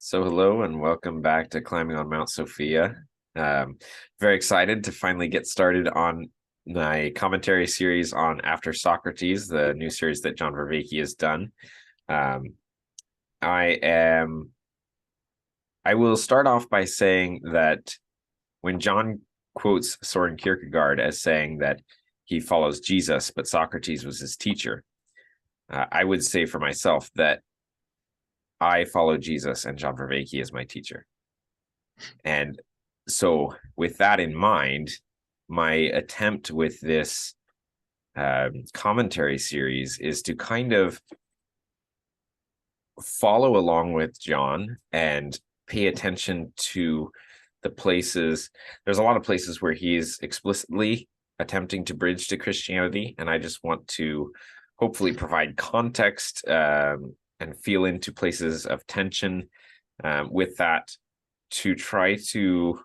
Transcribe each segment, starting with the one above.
So hello and welcome back to Climbing on Mount Sophia. Um, Very excited to finally get started on my commentary series on After Socrates, the new series that John Vervaeke has done. Um, I will start off by saying that when John quotes Soren Kierkegaard as saying that he follows Jesus, but Socrates was his teacher, I would say for myself that I follow Jesus and John Vervaeke is my teacher. And so, with that in mind, my attempt with this commentary series is to kind of follow along with John and pay attention to the places. There's a lot of places where he's explicitly attempting to bridge to Christianity, and I just want to hopefully provide context and feel into places of tension with that to try to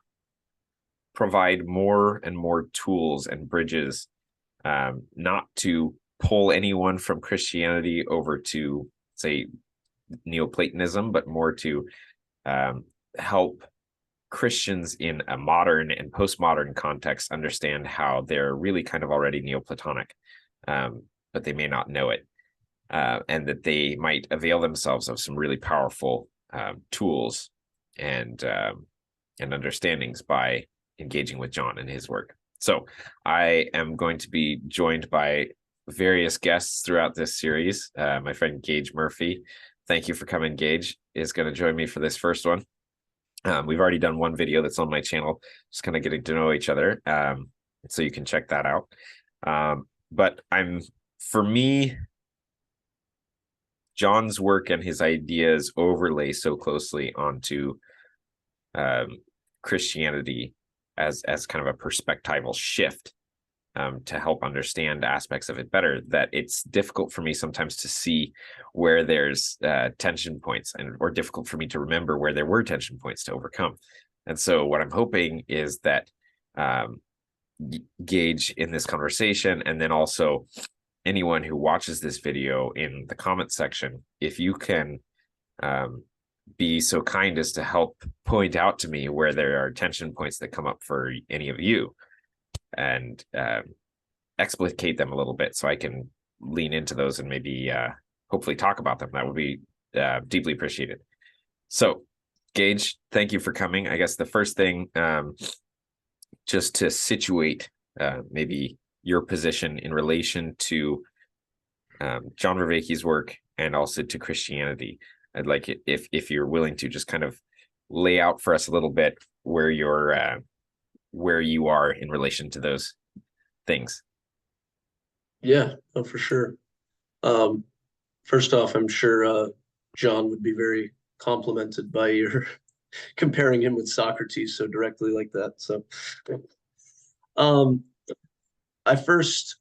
provide more and more tools and bridges, not to pull anyone from Christianity over to, say, Neoplatonism, but more to help Christians in a modern and postmodern context understand how they're really kind of already Neoplatonic, but they may not know it, and that they might avail themselves of some really powerful tools and understandings by engaging with John and his work. So I am going to be joined by various guests throughout this series. My friend Gage Murphy, thank you for coming. Gage is going to join me for this first one. We've already done one video that's on my channel, just kind of getting to know each other. So you can check that out. But for me, John's work and his ideas overlay so closely onto Christianity as kind of a perspectival shift to help understand aspects of it better, that it's difficult for me sometimes to see where there's tension points, or difficult for me to remember where there were tension points to overcome. And so what I'm hoping is that Gage in this conversation, and then also anyone who watches this video in the comment section, if you can be so kind as to help point out to me where there are tension points that come up for any of you, and explicate them a little bit so I can lean into those and maybe hopefully talk about them. That would be deeply appreciated. So, Gage, thank you for coming. I guess the first thing, just to situate maybe your position in relation to John Vervaeke's work and also to Christianity. I'd like it if you're willing to just kind of lay out for us a little bit where you are in relation to those things. Yeah, oh, for sure. First off, I'm sure John would be very complimented by your comparing him with Socrates so directly like that. So, um, I first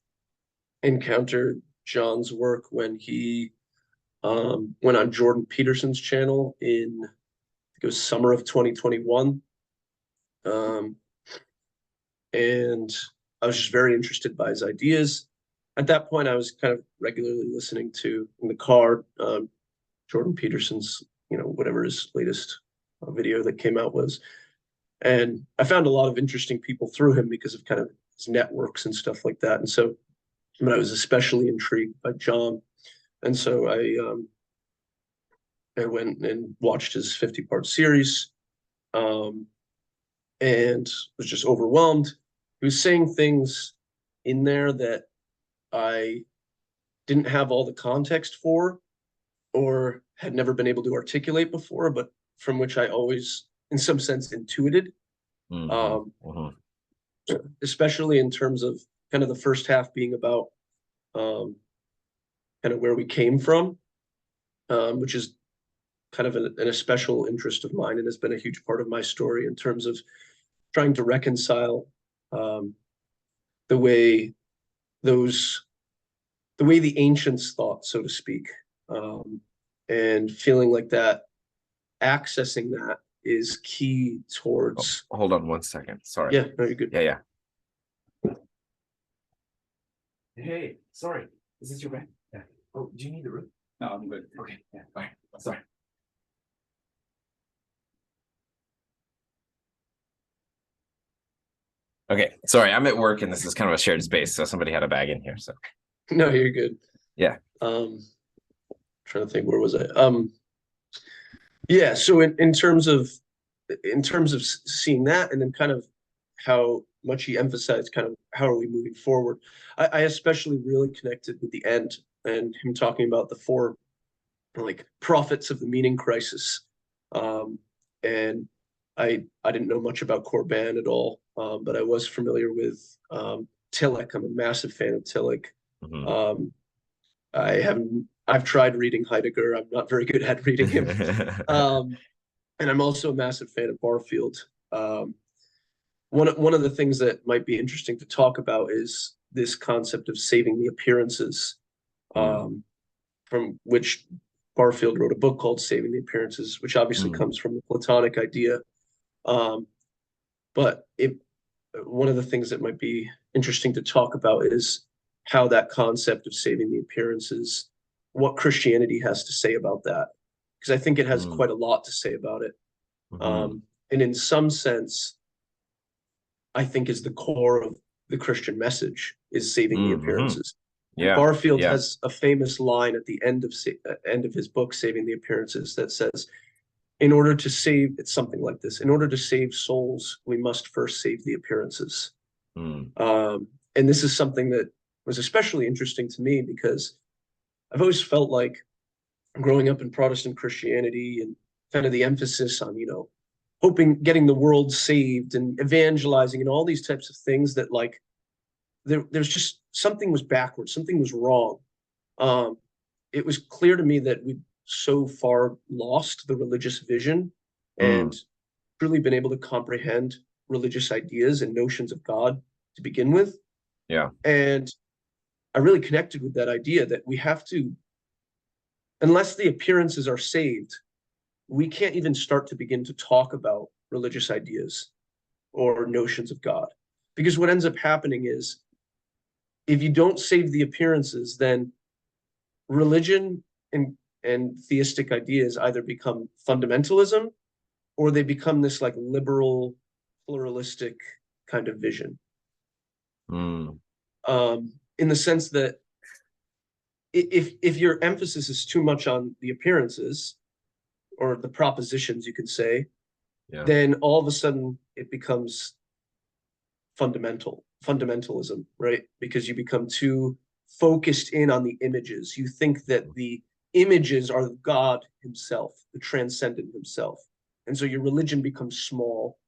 encountered John's work when he went on Jordan Peterson's channel in, I think it was summer of 2021. Um, and I was just very interested by his ideas. At that point, I was kind of regularly listening to in the car Jordan Peterson's, whatever his latest video that came out was. And I found a lot of interesting people through him because of kind of his networks and stuff like that. And so, I was especially intrigued by John. And so I went and watched his 50-part series, and was just overwhelmed. He was saying things in there that I didn't have all the context for, or had never been able to articulate before, but from which I always, in some sense, intuited. Mm-hmm. Um, Mm-hmm. Especially in terms of kind of the first half being about um, kind of where we came from, which is kind of a special interest of mine and has been a huge part of my story in terms of trying to reconcile um, the way those the way the ancients thought, so to speak, and feeling like that accessing that is key Oh, towards. hold on one second. Sorry. Yeah, no, you're good. Yeah. Hey, sorry. Is this your bag? Yeah. Oh, do you need the room? No, I'm good. Okay. Yeah. All right. Sorry. Okay, sorry, I'm at work and this is kind of a shared space, so somebody had a bag in here. So No, you're good. yeah. Trying to think, where was I? Yeah, so in terms of seeing that, and then kind of how much he emphasized kind of how are we moving forward. I especially really connected with the end and him talking about the four like prophets of the meaning crisis. And I didn't know much about Corban at all, but I was familiar with Tillich. I'm a massive fan of Tillich. Mhm. Um, I've tried reading Heidegger. I'm not very good at reading him. Um, and I'm also a massive fan of Barfield. Um, one of the things that might be interesting to talk about is this concept of saving the appearances, Mm, um, from which Barfield wrote a book called Saving the Appearances, which obviously mm, comes from the Platonic idea. Um, but one of the things that might be interesting to talk about is how that concept of saving the appearances, what Christianity has to say about that, because I think it has mm, quite a lot to say about it. mhm, And in some sense, I think is the core of the Christian message is saving the mhm. appearances. And Yeah, Barfield yeah. has a famous line at the end of his book, Saving the Appearances, that says, "In order to save," it's something like this: "In order to save souls, we must first save the appearances." Mm, And this is something that was especially interesting to me because I've always felt like growing up in Protestant Christianity and kind of the emphasis on, hoping, getting the world saved and evangelizing and all these types of things that like there's just something was backwards, something was wrong. Um, it was clear to me that we'd so far lost the religious vision mm, and truly been able to comprehend religious ideas and notions of God to begin with. yeah. And I really connected with that idea that we have to, unless the appearances are saved, we can't even start to begin to talk about religious ideas or notions of God. Because what ends up happening is if you don't save the appearances, then religion and theistic ideas either become fundamentalism or they become this like liberal, pluralistic kind of vision. Mm, In the sense that if your emphasis is too much on the appearances or the propositions, you could say, yeah. then all of a sudden it becomes fundamentalism, right? Because you become too focused in on the images. You think that the images are God himself, the transcendent himself. And so your religion becomes small.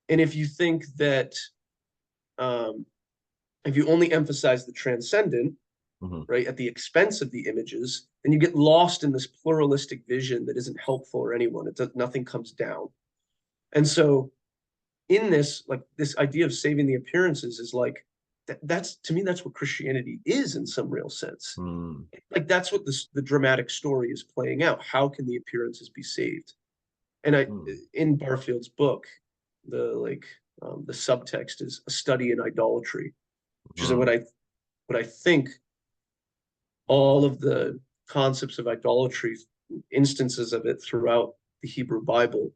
And if you think that, um, if you only emphasize the transcendent, Mhm. right, at the expense of the images, then you get lost in this pluralistic vision that isn't helpful for anyone. Nothing comes down. And so in this, like this idea of saving the appearances is like that's to me that's what Christianity is in some real sense. Mm, Like that's what the dramatic story is playing out. How can the appearances be saved? And I mm, in Barfield's book, the subtext is a study in idolatry, which is mm, what I think all of the concepts of idolatry, instances of it throughout the Hebrew Bible,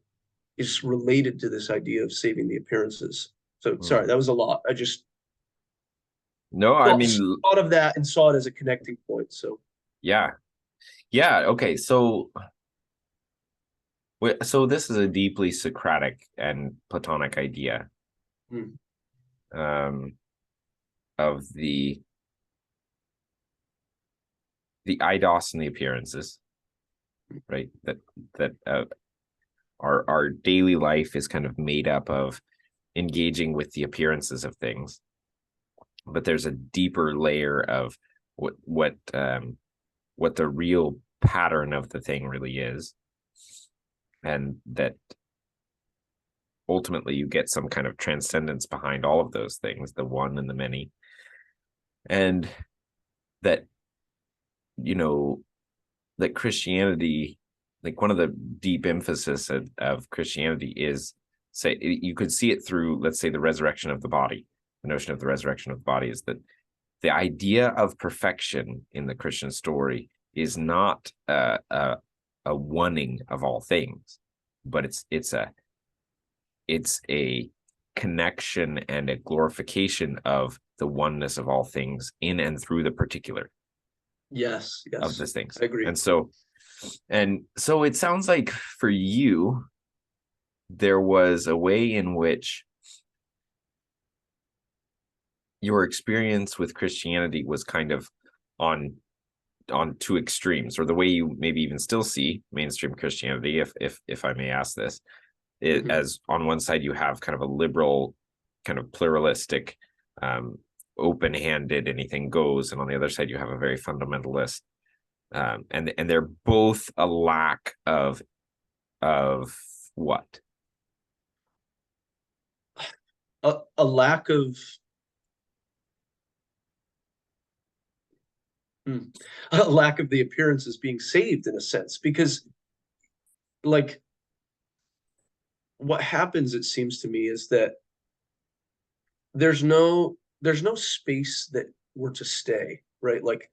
is related to this idea of saving the appearances. So sorry, mm. that was a lot. I just No, I mean, thought of that and saw it as a connecting point. So yeah. Yeah, okay. So this is a deeply Socratic and Platonic idea hmm, um of the eidos and the appearances, right? That our daily life is kind of made up of engaging with the appearances of things, but there's a deeper layer of what the real pattern of the thing really is, and that ultimately you get some kind of transcendence behind all of those things, the one and the many, and that you know that Christianity, like one of the deep emphasis of Christianity is, say, you could see it through, let's say, the resurrection of the body. The notion of the resurrection of the body is that the idea of perfection in the Christian story is not a oneing of all things, but it's a connection and a glorification of the oneness of all things in and through the particular Yes, of yes, these things. I agree. And so it sounds like for you, there was a way in which your experience with Christianity was kind of on two extremes, or the way you maybe even still see mainstream Christianity, if I may ask this, as on one side you have kind of a liberal, kind of pluralistic, open-handed, anything goes, and on the other side you have a very fundamentalist, and they're both a lack of what? A lack of a lack of the appearances being saved in a sense, because like what happens, it seems to me, is that there's no space that we're to stay, right? Like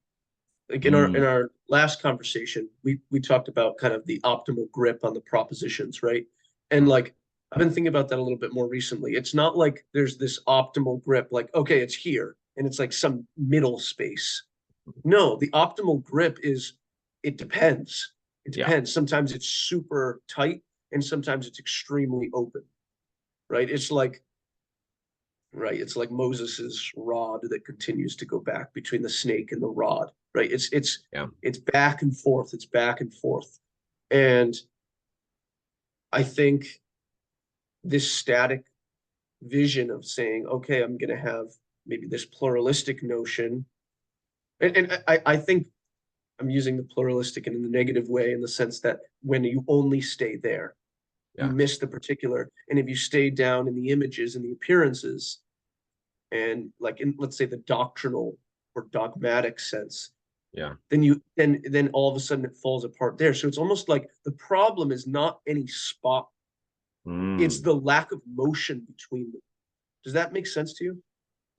in our last conversation, we talked about kind of the optimal grip on the propositions, right? And like I've been thinking about that a little bit more recently. It's not like there's this optimal grip, like, okay, it's here, and it's like some middle space. No, the optimal grip is it depends. It Yeah. depends. Sometimes it's super tight and sometimes it's extremely open, right? It's like Moses's rod that continues to go back between the snake and the rod, right? Yeah. It's back and forth, it's back and forth. And I think this static vision of saying, okay, I'm going to have maybe this pluralistic notion. And I think I'm using the pluralistic in the negative way, in the sense that when you only stay there, you Yeah. miss the particular. And if you stay down in the images and the appearances, and like in, let's say, the doctrinal or dogmatic sense, Yeah. then all of a sudden it falls apart there. So it's almost like the problem is not any spot, it's the lack of motion between them. Does that make sense to you?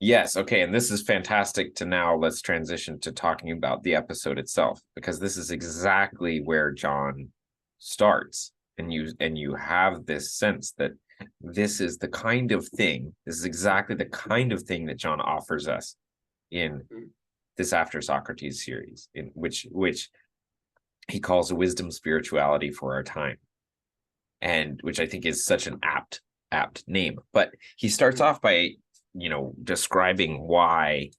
Yes. Okay. And this is fantastic. To now, let's transition to talking about the episode itself, because this is exactly where John starts. And you have this sense that this is the kind of thing, this is exactly the kind of thing that John offers us in this After Socrates series, in which he calls a wisdom spirituality for our time, and which I think is such an apt name. But he starts off by describing why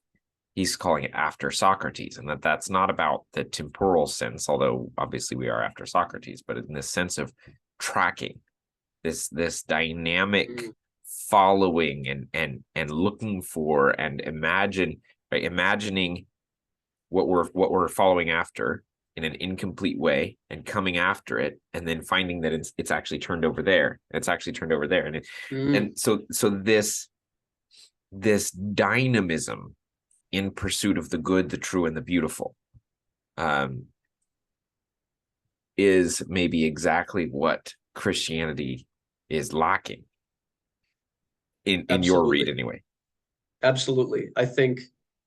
he's calling it After Socrates, and that's not about the temporal sense, although obviously we are after Socrates, but in this sense of tracking, this dynamic following and looking for and imagining what we're following after in an incomplete way, and coming after it, and then finding that it's actually turned over there. It's actually turned over there, and so this dynamism in pursuit of the good, the true, and the beautiful, is maybe exactly what Christianity is lacking in your read, anyway. Absolutely. I think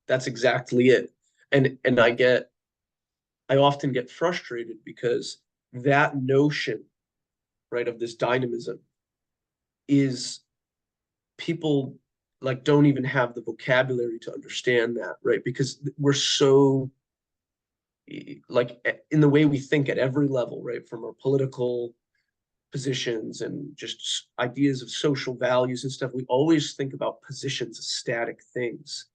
that's exactly it. And I often get frustrated because that notion, right, of this dynamism is, people like don't even have the vocabulary to understand that, right? Because we're so, like, in the way we think at every level, right, from our political positions and just ideas of social values and stuff, we always think about positions as static things.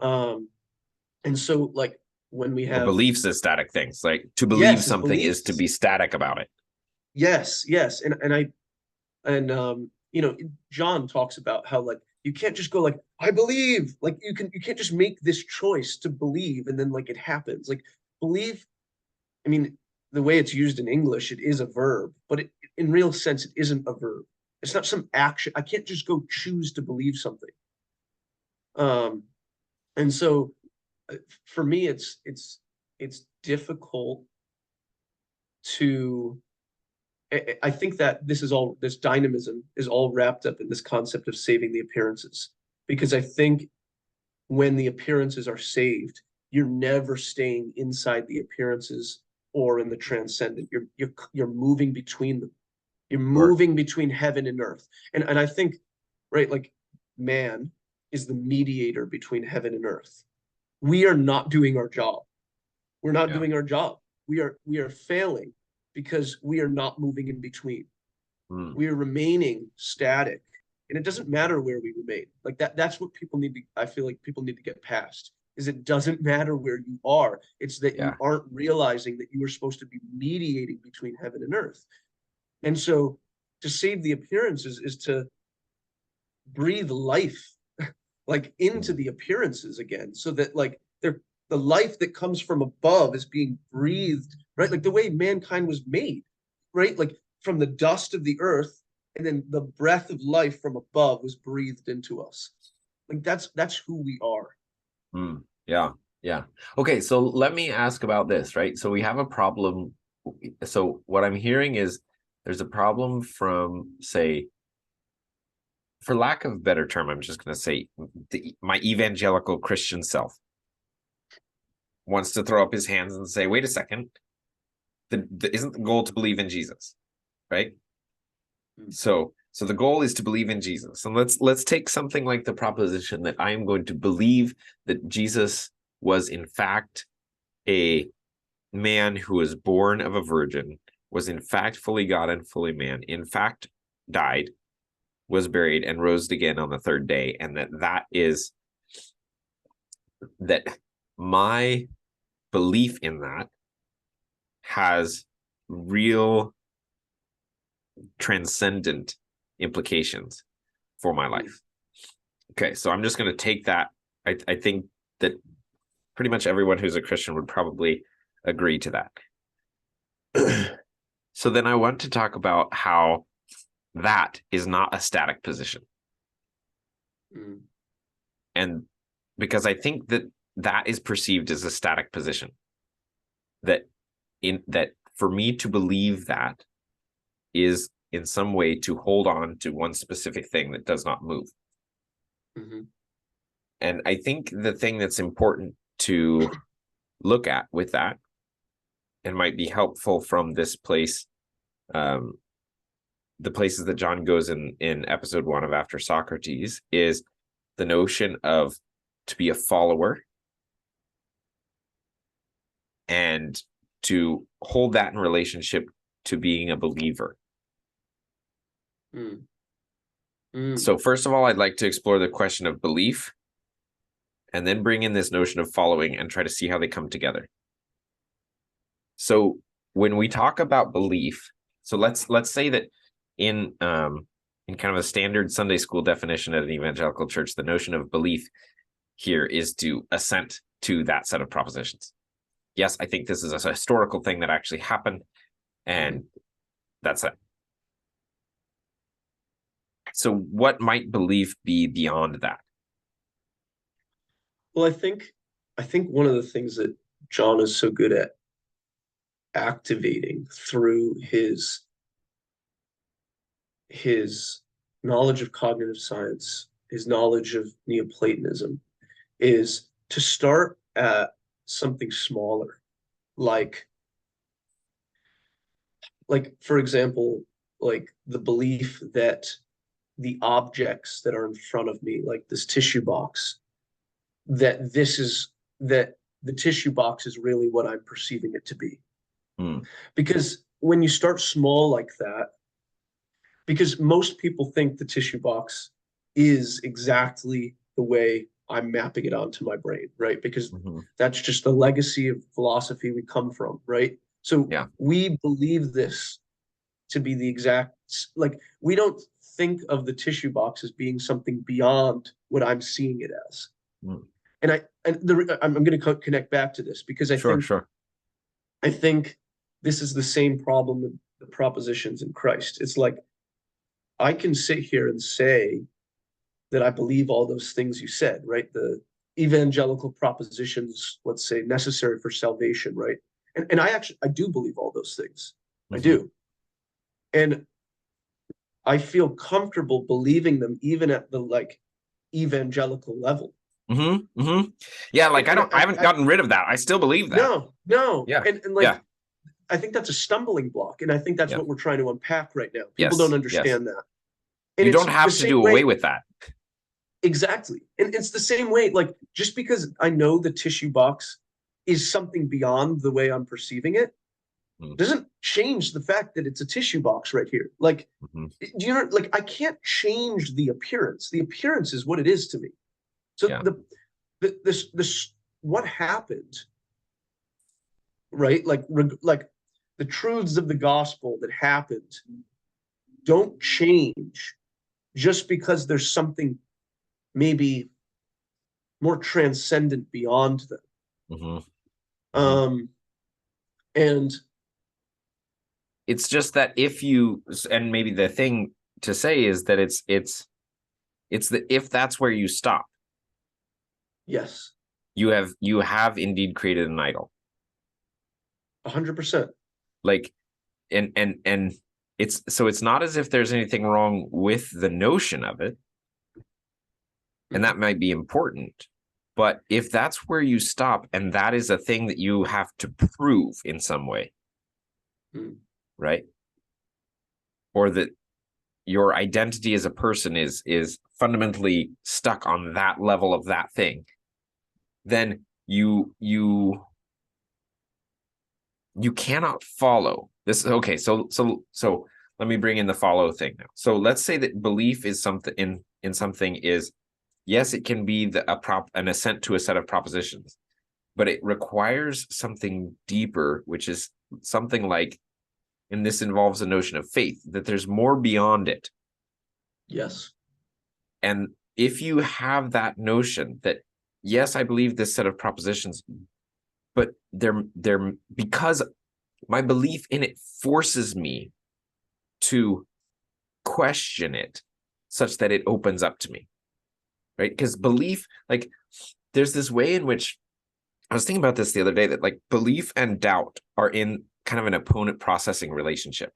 And so like when we Or have beliefs as static things, like to believe yes, as something is to beliefs, be static about it. yes, and John talks about how, like, you can't just go like, I believe, like you can't just make this choice to believe and then like it happens. Like, believe, I mean, the way it's used in English, it is a verb, but in real sense, it isn't a verb. It's not some action. I can't just go choose to believe something. And so for me, it's difficult to. I think that this dynamism is all wrapped up in this concept of saving the appearances, because I think when the appearances are saved, you're never staying inside the appearances or in the transcendent. You're moving between them. You're Or moving between heaven and earth. And I think right? Like man is the mediator between heaven and earth. We are not doing our job. We're not Yeah. doing our job. We are failing because we are not moving in between. Mm, We are remaining static. And it doesn't matter where we remain. Like that's what people need to, I feel like people need to get past, is it doesn't matter where you are. It's that you yeah. aren't realizing that you are supposed to be mediating between heaven and earth. And so to save the appearances is to breathe life like into Mm, the appearances again, so that like they're the life that comes from above is being breathed, right? Like the way mankind was made, right? Like from the dust of the earth, and then the breath of life from above was breathed into us. Like that's who we are. yeah. Yeah. Okay. So let me ask about this, right? So we have a problem. So what I'm hearing is there's a problem from, say, for lack of a better term, I'm just going to say my evangelical Christian self wants to throw up his hands and say, wait a second, isn't the goal to believe in Jesus, right? So the goal is to believe in Jesus. And let's take something like the proposition that I am going to believe that Jesus was in fact a man who was born of a virgin, was in fact fully God and fully man, in fact died, was buried, and rose again on the third day, and that my belief in that has real transcendent implications for my life. Okay, so I'm just going to take that. I think that pretty much everyone who's a Christian would probably agree to that. So then I want to talk about how that is not a static position. Mm. And because I think that that is perceived as a static position. That for me to believe that is in some way to hold on to one specific thing that does not move. Mm-hmm. And I think the thing that's important to look at with that and might be helpful from this place, the places that John goes in episode 1 of After Socrates, is the notion of to be a follower and to hold that in relationship to being a believer. Mm. Mm. So first of all, I'd like to explore the question of belief and then bring in this notion of following and try to see how they come together. So when we talk about belief, so let's say that in kind of a standard Sunday school definition at an evangelical church, the notion of belief here is to assent to that set of propositions. Yes, I think this is a historical thing that actually happened, and that's it. So what might belief be beyond that? Well, I think one of the things that John is so good at activating through his knowledge of cognitive science, his knowledge of Neoplatonism, is to start at something smaller, like for example, like the belief that the objects that are in front of me, like this tissue box, that the tissue box is really what I'm perceiving it to be. Hmm. Because when you start small like that, because most people think the tissue box is exactly the way I'm mapping it onto my brain, right? Because Mm-hmm. that's just the legacy of philosophy we come from, right? So Yeah. we believe this to be the exact, like, we don't think of the tissue box as being something beyond what I'm seeing it as. Mm. I'm going to connect back to this because Sure, sure. I think this is the same problem with the propositions in Christ. It's like I can sit here and say that I believe all those things you said, right? The evangelical propositions, let's say, necessary for salvation, right? And I do believe all those things. I Mm-hmm. do. And I feel comfortable believing them even at the like evangelical level. Mm-hmm. Mm-hmm. Yeah, like And I haven't gotten rid of that. I still believe that. no, no. Yeah. And Yeah. like I think that's a stumbling block. And I think that's Yeah. what we're trying to unpack right now. People don't Yes. Yes. understand that. And You don't it's the have to same do away way. with that. Exactly. And it's the same way, like just because I know the tissue box is something beyond the way I'm perceiving it, Mm-hmm. doesn't change the fact that it's a tissue box right here. Like, Mm-hmm. do you know, like I can't change the appearance. The appearance is what it is to me. So Yeah. this what happened, right? Like the truths of the gospel that happened don't change just because there's something maybe more transcendent beyond them. Mm-hmm. Mm-hmm. Um, and It's just that if you, and maybe the thing to say is that it's the, if that's where you stop, yes, you have indeed created an idol. 100%. Like, and it's, so it's not as if there's anything wrong with the notion of it, and that might be important. But if that's where you stop, and that is a thing that you have to prove in some way, right? Or that your identity as a person is fundamentally stuck on that level of that thing, then you cannot follow this. Okay, so let me bring in the follow thing now. So let's say that belief is something in something is, yes, it can be an assent to a set of propositions, but it requires something deeper, which is something like, and this involves a notion of faith, that there's more beyond it. Yes. And if you have that notion that, yes, I believe this set of propositions, but they're because my belief in it forces me to question it such that it opens up to me, right? Because belief, like, there's this way in which I was thinking about this the other day, that like belief and doubt are in kind of an opponent processing relationship.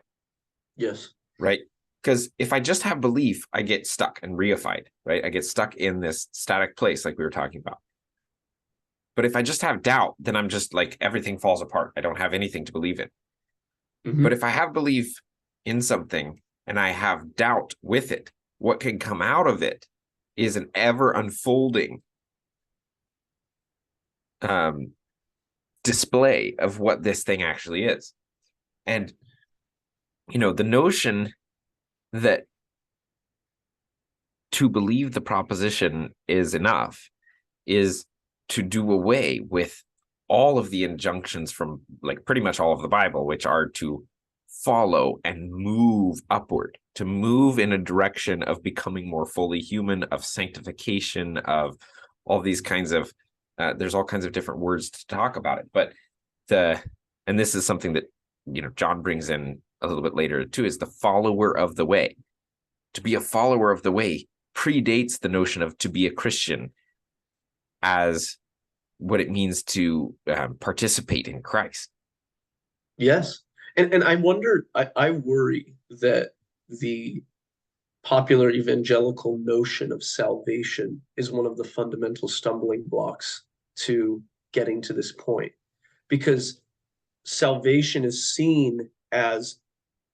Yes. Right? Because if I just have belief, I get stuck and reified, right? I get stuck in this static place like we were talking about. But if I just have doubt, then I'm just like, everything falls apart. I don't have anything to believe in. But if I have belief in something and I have doubt with it, what can come out of it is an ever unfolding display of what this thing actually is. And, the notion that to believe the proposition is enough is to do away with all of the injunctions from like pretty much all of the Bible, which are to follow and move upward, to move in a direction of becoming more fully human, of sanctification, of all these kinds of, there's all kinds of different words to talk about it. But and this is something that, John brings in a little bit later too, is the follower of the way. To be a follower of the way predates the notion of to be a Christian as what it means to participate in Christ. Yes. And I wonder, I worry that the popular evangelical notion of salvation is one of the fundamental stumbling blocks to getting to this point, because salvation is seen as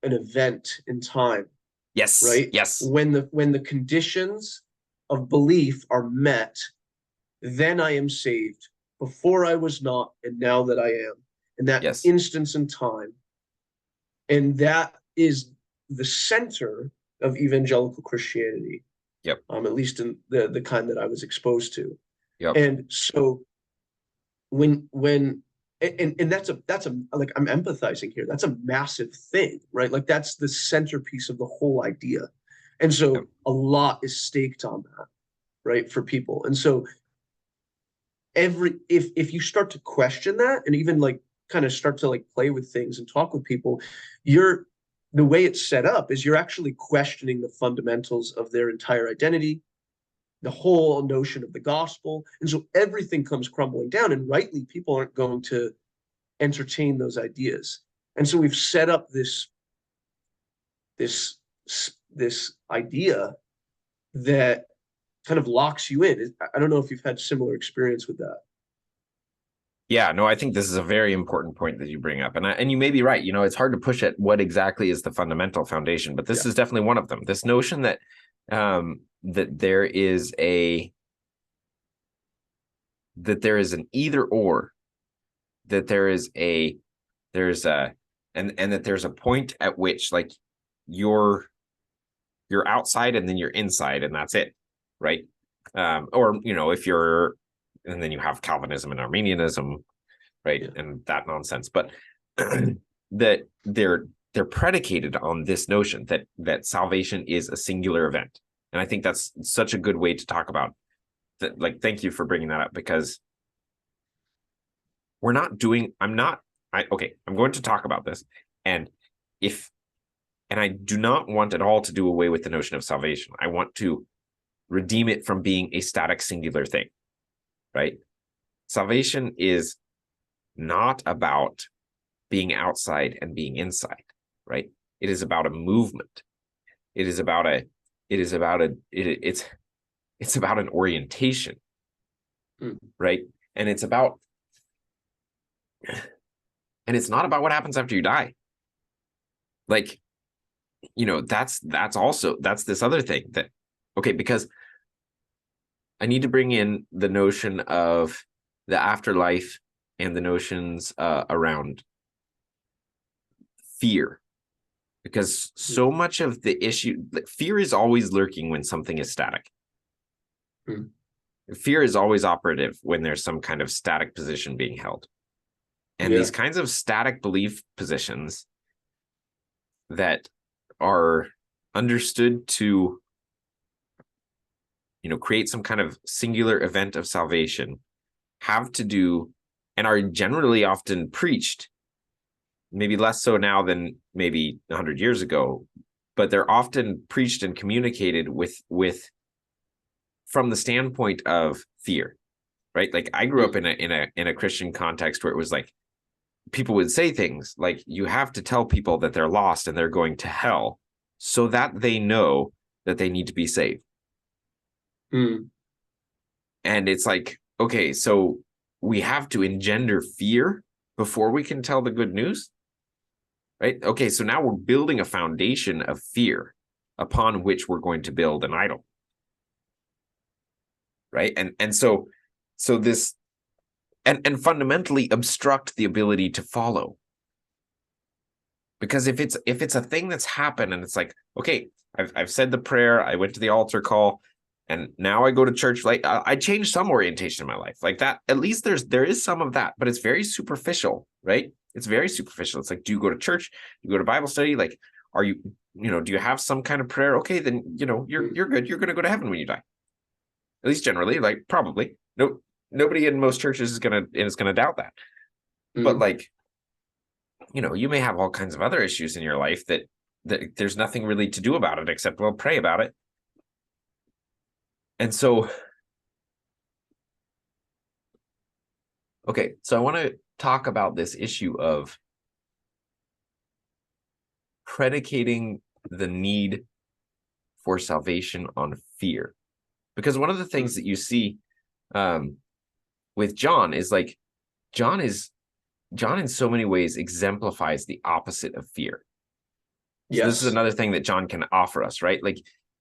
an event in time, Yes, right? yes, When the conditions of belief are met, then I am saved. Before I was not, and now that I am. In that yes. instance in time. And that is the center of evangelical Christianity. Yep. At least in the kind that I was exposed to. Yep. And so when and that's a like, I'm empathizing here. That's a massive thing, right? Like that's the centerpiece of the whole idea. And so Yep. a lot is staked on that, right, for people. And so if you start to question that, and even like kind of start to like play with things and talk with people, you're the way it's set up is you're actually questioning the fundamentals of their entire identity, the whole notion of the gospel. And so everything comes crumbling down, and rightly people aren't going to entertain those ideas. And so we've set up this this idea that kind of locks you in. I don't know if you've had similar experience with that. Yeah, no, I think this is a very important point that you bring up, and you may be right. It's hard to push at what exactly is the fundamental foundation, but this Yeah. is definitely one of them. This notion that that there is an either or, that there's a and that there's a point at which, like, you're outside and then you're inside and that's it, right? Or if you're, and then you have Calvinism and Arminianism, right? Yeah. And that nonsense. But that they're predicated on this notion that salvation is a singular event. And I think that's such a good way to talk about that. Like, thank you for bringing that up, because we're not doing, I'm not, I'm going to talk about this. And if, and I do not want at all to do away with the notion of salvation. I want to redeem it from being a static singular thing, right? Salvation is not about being outside and being inside, right? It is about a movement. It's about an orientation, right? And it's not about what happens after you die. Like, that's this other thing that, okay, because I need to bring in the notion of the afterlife and the notions around fear, because so much of the issue, fear is always lurking when something is static. Fear is always operative when there's some kind of static position being held. And these kinds of static belief positions that are understood to create some kind of singular event of salvation have to do, and are generally often preached, maybe less so now than maybe 100 years ago, but they're often preached and communicated with from the standpoint of fear, right? Like, I grew up in a Christian context where it was like, people would say things like, you have to tell people that they're lost and they're going to hell so that they know that they need to be saved. And it's like, okay, so we have to engender fear before we can tell the good news, right? Okay, so now we're building a foundation of fear upon which we're going to build an idol, right? And so this, and fundamentally obstruct the ability to follow. Because if it's a thing that's happened and it's like, okay, I've said the prayer, I went to the altar call, and now I go to church, like, I changed some orientation in my life, like that. At least there is some of that, but it's very superficial, right? It's very superficial. It's like, do you go to church? Do you go to Bible study? Like, are you, do you have some kind of prayer? Okay, then, you're good. You're going to go to heaven when you die. At least generally, like, probably. Nobody in most churches is going to doubt that. But like, you may have all kinds of other issues in your life that there's nothing really to do about it except, well, pray about it. And so, okay, so I want to talk about this issue of predicating the need for salvation on fear. Because one of the things that you see with John is, like, John in so many ways exemplifies the opposite of fear. So this is another thing that John can offer us, right? Like,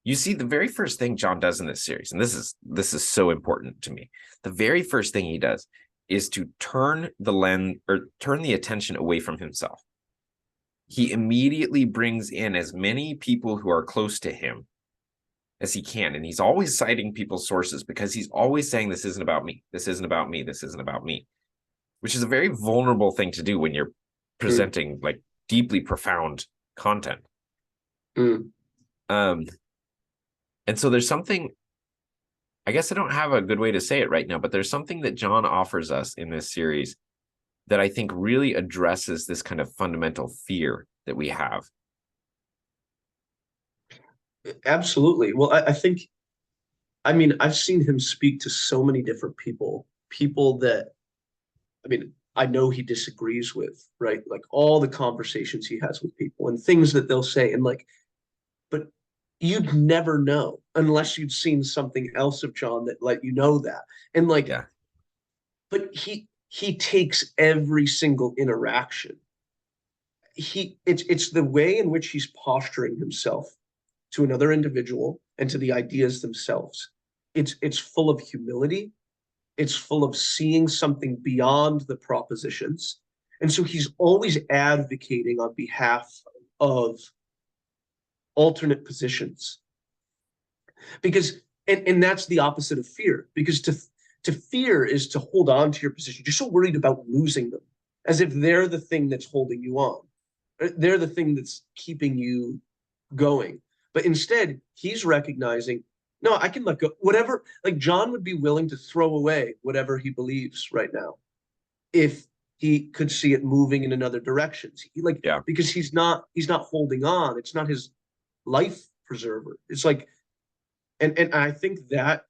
you see the very first thing John does in this series, and this is so important to me. The very first thing he does is to turn the attention away from himself. He immediately brings in as many people who are close to him as he can. And he's always citing people's sources, because he's always saying, this isn't about me. This isn't about me. This isn't about me, which is a very vulnerable thing to do when you're presenting like deeply profound content. And so there's something, I guess I don't have a good way to say it right now, but there's something that John offers us in this series that I think really addresses this kind of fundamental fear that we have. Absolutely. Well, I think, I mean, I've seen him speak to so many different people that, I mean, I know he disagrees with, right? Like, all the conversations he has with people and things that they'll say. And like, but you'd never know unless you'd seen something else of John that let you know that. And like, Yeah. but he he takes every single interaction. It's the way in which he's posturing himself to another individual and to the ideas themselves. It's full of humility. It's full of seeing something beyond the propositions. And so he's always advocating on behalf of alternate positions. Because and that's the opposite of fear, because to fear is to hold on to your position. You're so worried about losing them, as if they're the thing that's holding you on. They're the thing that's keeping you going. But instead, he's recognizing, no, I can let go. Whatever, like John would be willing to throw away whatever he believes right now if he could see it moving in another direction. Because he's not holding on. It's not his life preserver. It's like, and I think that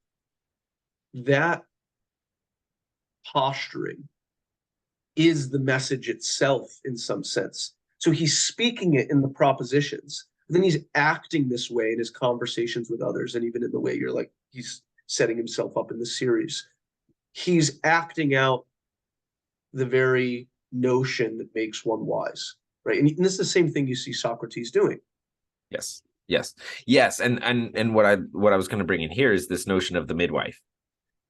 posturing is the message itself in some sense. So he's speaking it in the propositions, and then he's acting this way in his conversations with others, and even in the way he's setting himself up in the series. He's acting out the very notion that makes one wise, right? And this is the same thing you see Socrates doing. Yes. And what I was going to bring in here is this notion of the midwife,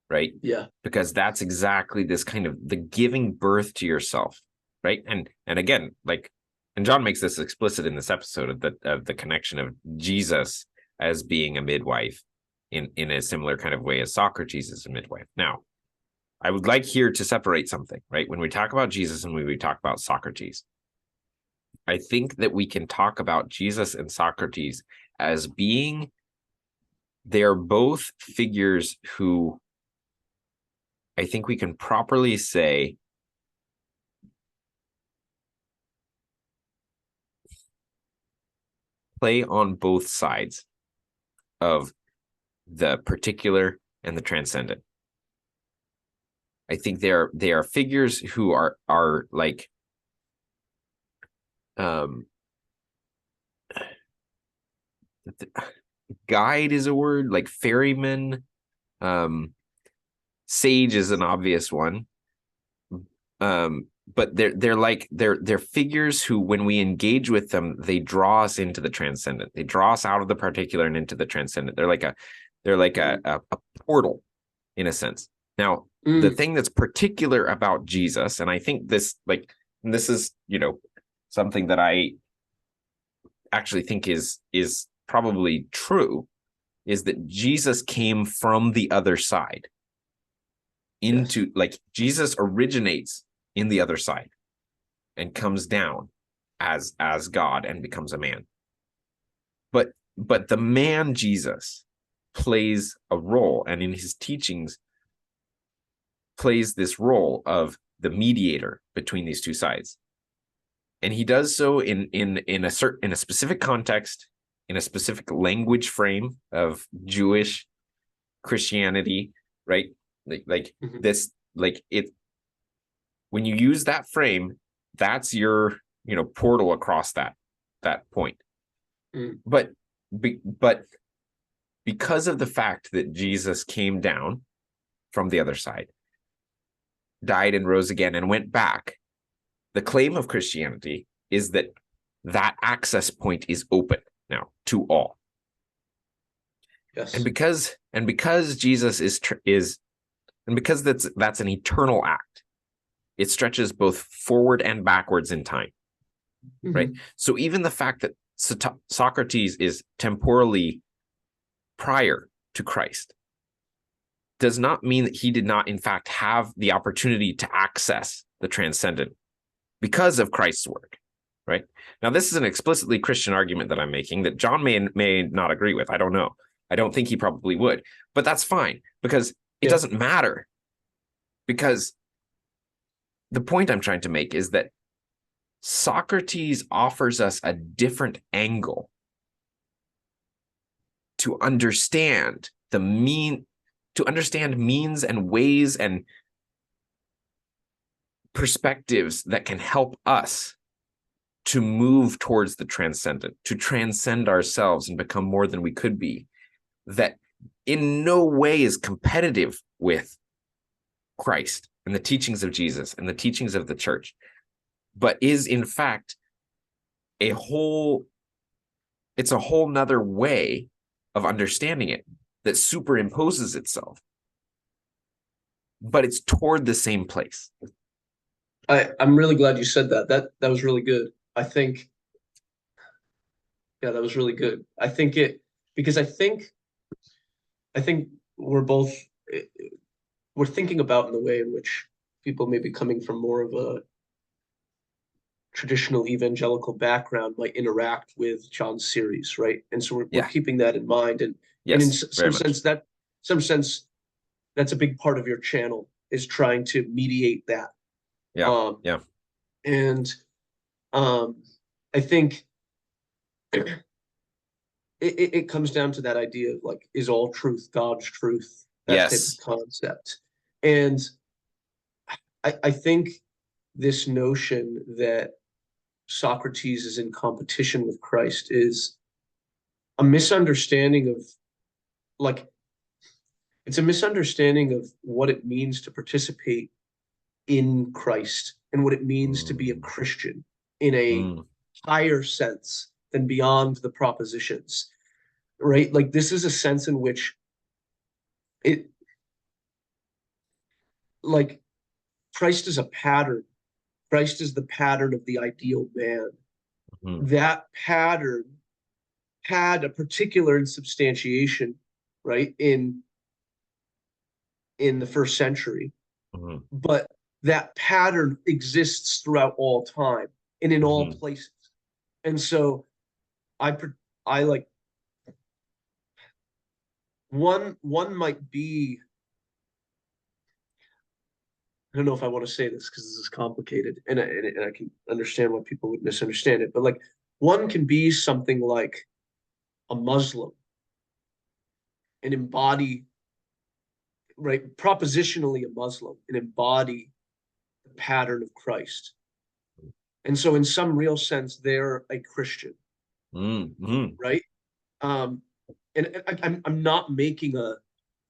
right? Yeah. Because that's exactly this kind of the giving birth to yourself, right? And again, and John makes this explicit in this episode of the connection of Jesus as being a midwife in a similar kind of way as Socrates is a midwife. Now, I would like here to separate something, right? When we talk about Jesus and when we talk about Socrates, I think that we can talk about Jesus and Socrates as being, they're both figures who I think we can properly say play on both sides of the particular and the transcendent. I think they are figures who are like guide is a word, like ferryman. Sage is an obvious one. But they're figures who, when we engage with them, they draw us into the transcendent. They draw us out of the particular and into the transcendent. They're like a portal in a sense. Now, the thing that's particular about Jesus, and I think this is, something that I actually think is probably true, is that Jesus came from the other side into, yes. Jesus originates in the other side and comes down as God and becomes a man. But the man Jesus plays a role, and in his teachings plays this role of the mediator between these two sides. And he does so in a specific context, in a specific language frame of Jewish Christianity, right? This, when you use that frame, that's your, portal across that point. But because of the fact that Jesus came down from the other side, died and rose again and went back, the claim of Christianity is that access point is open now to all. Yes. And because Jesus is and because that's an eternal act, it stretches both forward and backwards in time. Right? So even the fact that Socrates is temporally prior to Christ does not mean that he did not, in fact, have the opportunity to access the transcendent because of Christ's work, right? Now, this is an explicitly Christian argument that I'm making that John may not agree with. I don't know. I don't think he probably would, but that's fine, because it doesn't matter. Because the point I'm trying to make is that Socrates offers us a different angle to understand means and ways and perspectives that can help us to move towards the transcendent, to transcend ourselves and become more than we could be, that in no way is competitive with Christ, and the teachings of Jesus and the teachings of the church, but is in fact a whole nother way of understanding it that superimposes itself, but it's toward the same place. I'm really glad you said that. That was really good. I think, yeah, that was really good. I think it because I think we're both we're thinking about in the way in which people maybe coming from more of a traditional evangelical background might interact with John's series, right? And so we're Yeah. keeping that in mind, and in Yes, very much. some sense that's a big part of your channel is trying to mediate that. Yeah. Um, Yeah. and I think it comes down to that idea of like, is all truth God's truth? That type of Yes. concept. And I think this notion that Socrates is in competition with Christ is a misunderstanding of like it's a misunderstanding of what it means to participate in Christ and what it means to be a Mm. Christian in a Mm. higher sense than beyond the propositions, right? Like this is a sense in which it like Christ is a pattern. Christ is the pattern of the ideal man. Mm. That pattern had a particular insubstantiation, right, in the first century, Mm. but that pattern exists throughout all time and in all Mm. places. And so I I like one might be, I don't know if I want to say this because this is complicated and I can understand why people would misunderstand it, but like one can be something like a Muslim and embody, right, propositionally a Muslim and embody the pattern of Christ. And so in some real sense, they're a Christian, Mm. Mm. right? Um, and I'm not making a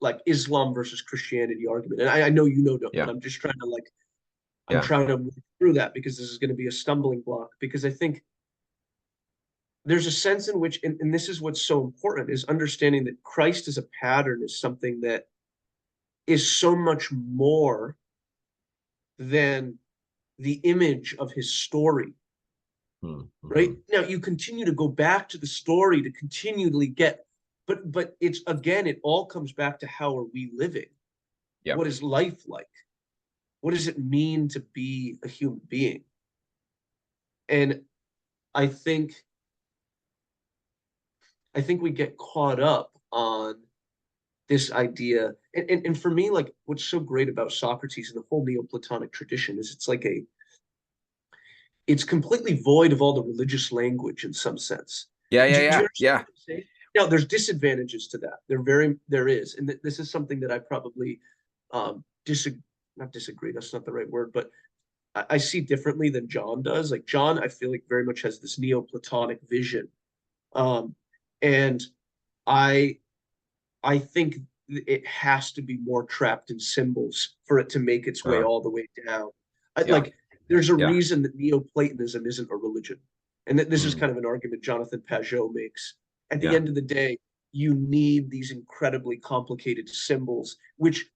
like Islam versus Christianity argument. And I know you know, but Yeah. I'm just trying to like, I'm Yeah. trying to move through that because this is going to be a stumbling block because I think there's a sense in which, and this is what's so important, is understanding that Christ as a pattern is something that is so much more than the image of his story, Mm. right? Mm. Now you continue to go back to the story to continually get, but it's again, it all comes back to how are we living? Yeah. What is life like? What does it mean to be a human being? And I think I think we get caught up on this idea. And for me, like what's so great about Socrates and the whole Neoplatonic tradition is it's completely void of all the religious language in some sense. Yeah. Do Yeah. you Yeah. understand Yeah. what I'm saying? Now, there's disadvantages to that. There is, and this is something that I probably disagree. Not disagree. That's not the right word, but I see differently than John does. Like John, I feel like very much has this Neoplatonic vision, um, and I I think it has to be more trapped in symbols for it to make its way Uh, all the way down. yeah. Like, there's a Yeah. reason that Neoplatonism isn't a religion. And that this is Mm. kind of an argument Jonathan Pageau makes. At the Yeah. end of the day, you need these incredibly complicated symbols, which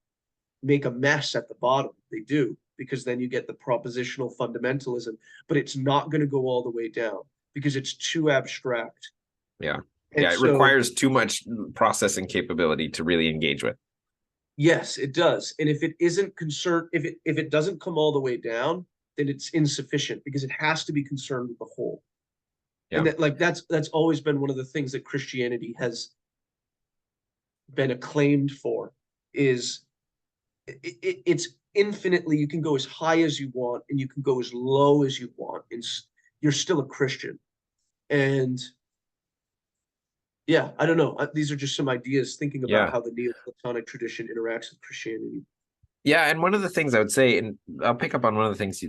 make a mess at the bottom. They do, because then you get the propositional fundamentalism, but it's not going to go all the way down because it's too abstract. Yeah. And Yeah. It so requires too much processing capability to really engage with. yes, it does. And if it isn't concerned, if it doesn't come all the way down, then it's insufficient because it has to be concerned with the whole. And Yeah. that like that's always been one of the things that Christianity has been acclaimed for is it's infinitely, you can go as high as you want and you can go as low as you want and you're still a Christian. And yeah, I don't know. These are just some ideas thinking about Yeah. how the Neoplatonic tradition interacts with Christianity. Yeah. And one of the things I would say, and I'll pick up on one of the things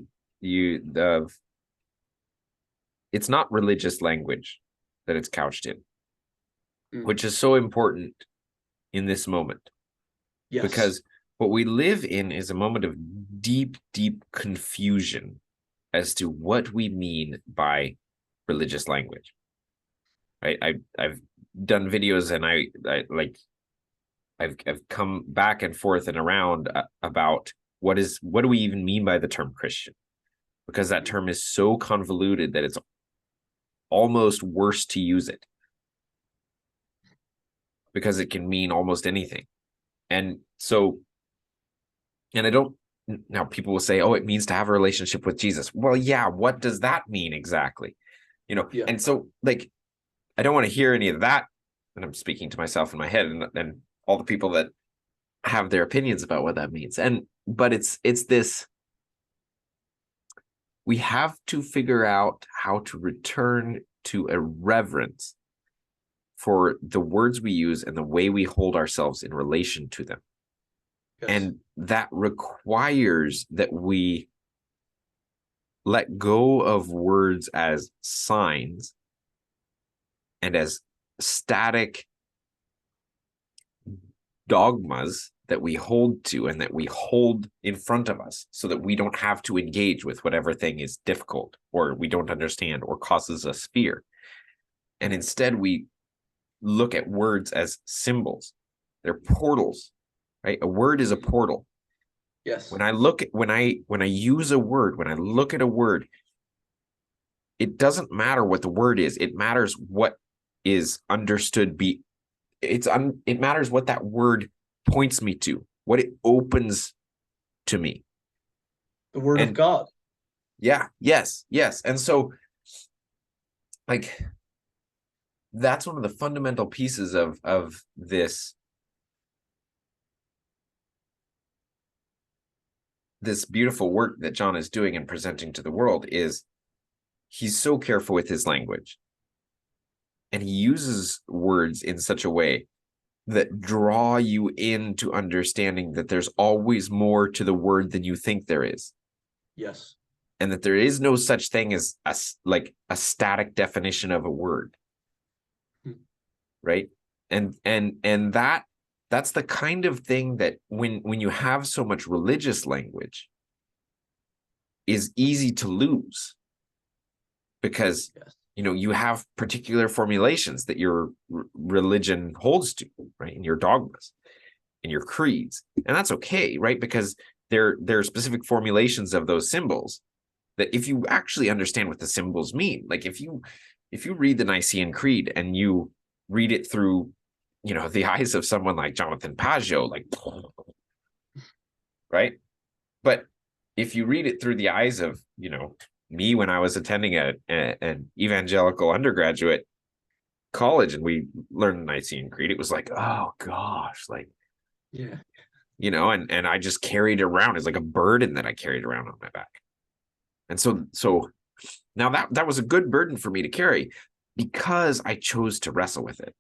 it's not religious language that it's couched in, Mm. which is so important in this moment Yes. because What we live in is a moment of deep, deep confusion as to what we mean by religious language. Right? I've done videos, and I've come back and forth and around about what do we even mean by the term Christian, because that term is so convoluted that it's almost worse to use it, because it can mean almost anything. And so, and I don't, now people will say, oh, it means to have a relationship with Jesus. Well, yeah, what does that mean exactly? Yeah. And so, like, I don't want to hear any of that. And I'm speaking to myself in my head, and all the people that have their opinions about what that means. But it's this, we have to figure out how to return to a reverence for the words we use and the way we hold ourselves in relation to them. Yes. And that requires that we let go of words as signs and as static dogmas that we hold to and that we hold in front of us, so that we don't have to engage with whatever thing is difficult or we don't understand or causes us fear. And instead we look at words as symbols. They're portals, right? A word is a portal. Yes. When I use a word, when I look at a word, it doesn't matter what the word is. It matters what is understood. It matters what that word points me to, what it opens to me. The word of God. Yeah, yes. And so, like, that's one of the fundamental pieces of this beautiful work that John is doing and presenting to the world. Is he's so careful with his language, and he uses words in such a way that draw you into understanding that there's always more to the word than you think there is. Yes. And that there is no such thing as a static definition of a word. Right? And that's the kind of thing that when you have so much religious language, is easy to lose, because Yes. You have particular formulations that your religion holds to, right? In your dogmas, in your creeds. And that's okay, right? Because there are specific formulations of those symbols that, if you actually understand what the symbols mean, like if you read the Nicene Creed and you read it through, the eyes of someone like Jonathan Pageau, like, right? But if you read it through the eyes of, me, when I was attending an evangelical undergraduate college and we learned the Nicene Creed, it was like, oh gosh, like, yeah, and I just carried it around as like a burden that I carried around on my back. And so now that was a good burden for me to carry, because I chose to wrestle with it.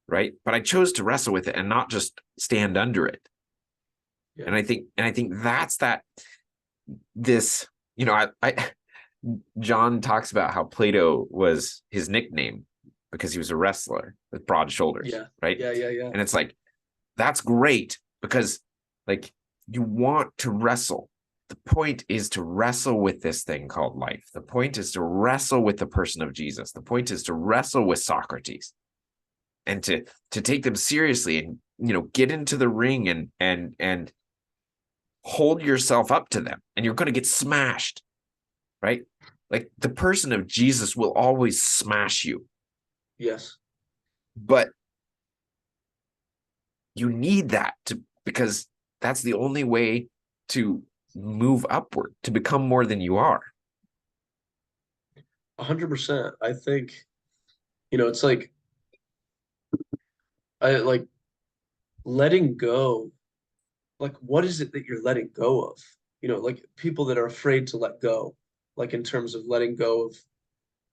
Right? But I chose to wrestle with it and not just stand under it. yeah. And I think that's this, John talks about how Plato was his nickname because he was a wrestler with broad shoulders. Yeah. Right. Yeah. And it's like, that's great, because, like, you want to wrestle. The point is to wrestle with this thing called life. The point is to wrestle with the person of Jesus. The point is to wrestle with Socrates, and to take them seriously, and get into the ring and hold yourself up to them, and you're going to get smashed, right? Like, the person of Jesus will always smash you. Yes. But you need that because that's the only way to move upward, to become more than you are. 100%. I think, it's like, I like letting go. Like, what is it that you're letting go of? Like people that are afraid to let go, like in terms of letting go of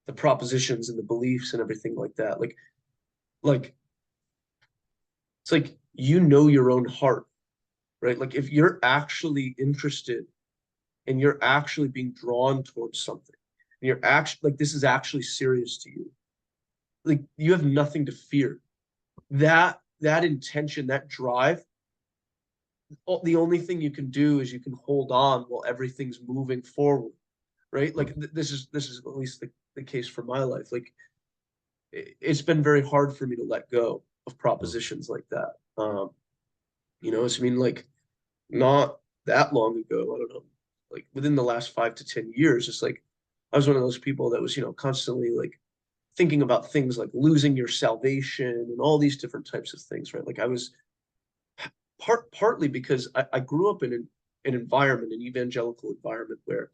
the propositions and the beliefs and everything like that. Like it's like, your own heart, right? Like if you're actually interested and you're actually being drawn towards something, and you're actually like, this is actually serious to you, like you have nothing to fear. That intention, that drive the only thing you can do is you can hold on while everything's moving forward, right? Like this is at least the case for my life. Like it's been very hard for me to let go of Mm, propositions like that. So I mean, like not that long ago, I don't know, like within the last 5 to 10 years, it's like I was one of those people that was, constantly like thinking about things like losing your salvation and all these different types of things, right? Like I was partly because I grew up in an environment, an evangelical environment where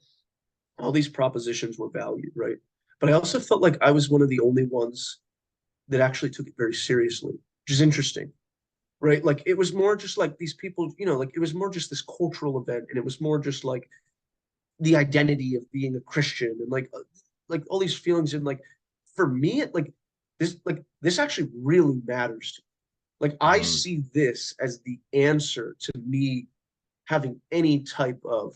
all these propositions were valued, right? But I also felt like I was one of the only ones that actually took it very seriously, which is interesting, right? Like it was more just like these people, like it was more just this cultural event, and it was more just like the identity of being a Christian, and like all these feelings, and like for me, this actually really matters to me. Like I mm, see this as the answer to me having any type of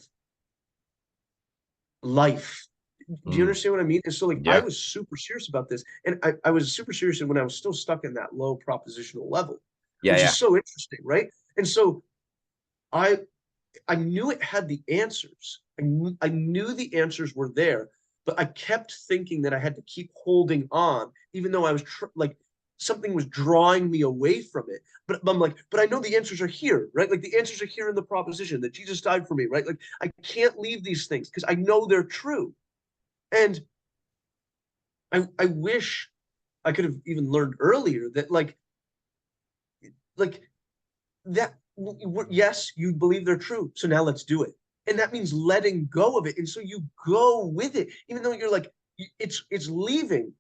life. Do you mm. understand what I mean? And so like I Yeah. was super serious about this. And I was super serious when I was still stuck in that low propositional level, Yeah. which is Yeah. so interesting, right? And so I I knew it had the answers. I knew the answers were there, but I kept thinking that I had to keep holding on, even though I was like something was drawing me away from it. But I'm like, but I know the answers are here, right? Like the answers are here in the proposition that Jesus died for me, right? Like I can't leave these things because I know they're true. And I wish I could have even learned earlier that like that yes, you believe they're true. So now let's do it. And that means letting go of it. And so you go with it, even though you're like, it's leaving.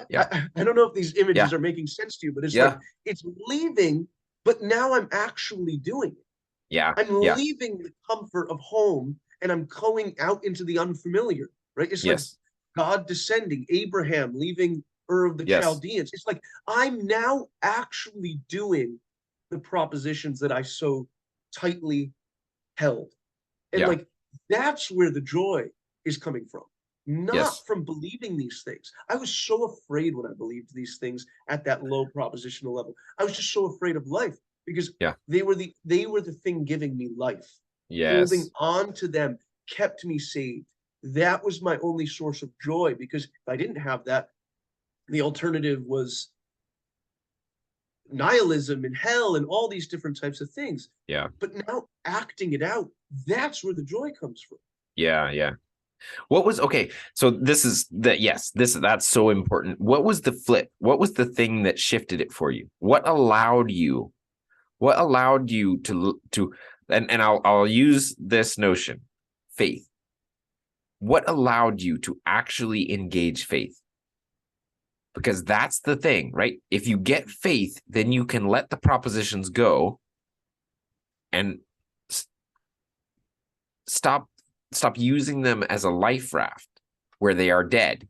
Yeah. I don't know if these images Yeah. are making sense to you, but it's like Yeah. it's leaving, but now I'm actually doing it. Yeah. I'm Yeah. leaving the comfort of home and I'm going out into the unfamiliar, right? It's like Yes. God descending, Abraham leaving Ur of the Yes. Chaldeans. It's like I'm now actually doing the propositions that I so tightly held. And Yeah. like that's where the joy is coming from, not Yes. from believing these things. I was so afraid when I believed these things at that low propositional level. I was just so afraid of life because Yeah. they were the thing giving me life. Holding Yes. on to them kept me saved. That was my only source of joy because if I didn't have that, the alternative was nihilism and hell and all these different types of things. Yeah. But now acting it out, that's where the joy comes from. Yeah. Yeah. What was okay? So this is that. Yes, that's so important. What was the flip? What was the thing that shifted it for you? What allowed you? What allowed you to? And I'll use this notion, faith. What allowed you to actually engage faith? Because that's the thing, right? If you get faith, then you can let the propositions go and stop using them as a life raft where they are dead,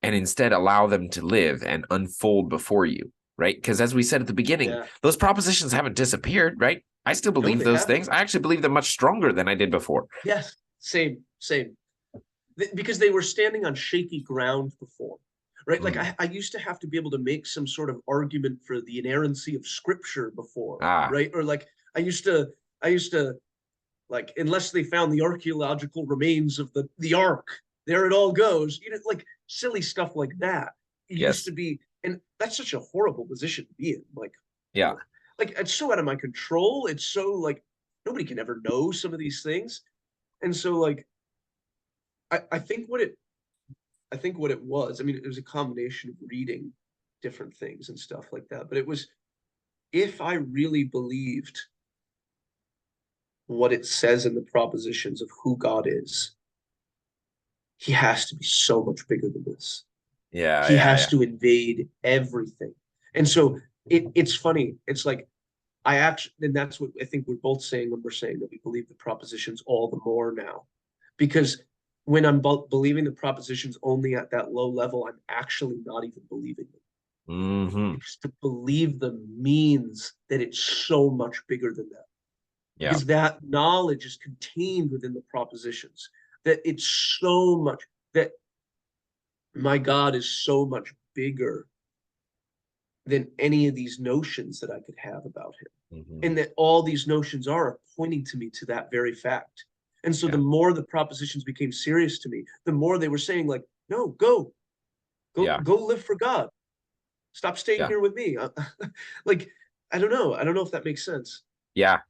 and instead allow them to live and unfold before you, right? Because as we said at the beginning, Yeah. those propositions haven't disappeared, right? I still No, believe they those haven't. things. I actually believe them much stronger than I did before. Yes. Same, same. Because they were standing on shaky ground before, right? Like Mm. I used to have to be able to make some sort of argument for the inerrancy of scripture before, Ah, right? Or like I used to like unless they found the archaeological remains of the ark, there it all goes. Like silly stuff like that. It used yes. to be, and that's such a horrible position to be in. Yeah. Like it's so out of my control. It's so like nobody can ever know some of these things. And so like I think what it was, I mean, it was a combination of reading different things and stuff like that. But it was if I really believed what it says in the propositions of who God is, he has to be so much bigger than this. Yeah. He Yeah. has Yeah. to invade everything. And so it's funny. It's like I actually, and that's what I think we're both saying when we're saying that we believe the propositions all the more now. Because when I'm believing the propositions only at that low level, I'm actually not even believing them. Hmm. Because to believe them means that it's so much bigger than that. Yeah. Because that knowledge is contained within the propositions, that it's so much, that my God is so much bigger than any of these notions that I could have about him. Mhm. and that all these notions are pointing to me to that very fact. And so the Yeah. more the propositions became serious to me, the more they were saying like, no, go, go, Yeah. go live for God. Stop staying Yeah. here with me. Like, I don't know. I don't know if that makes sense. Yeah.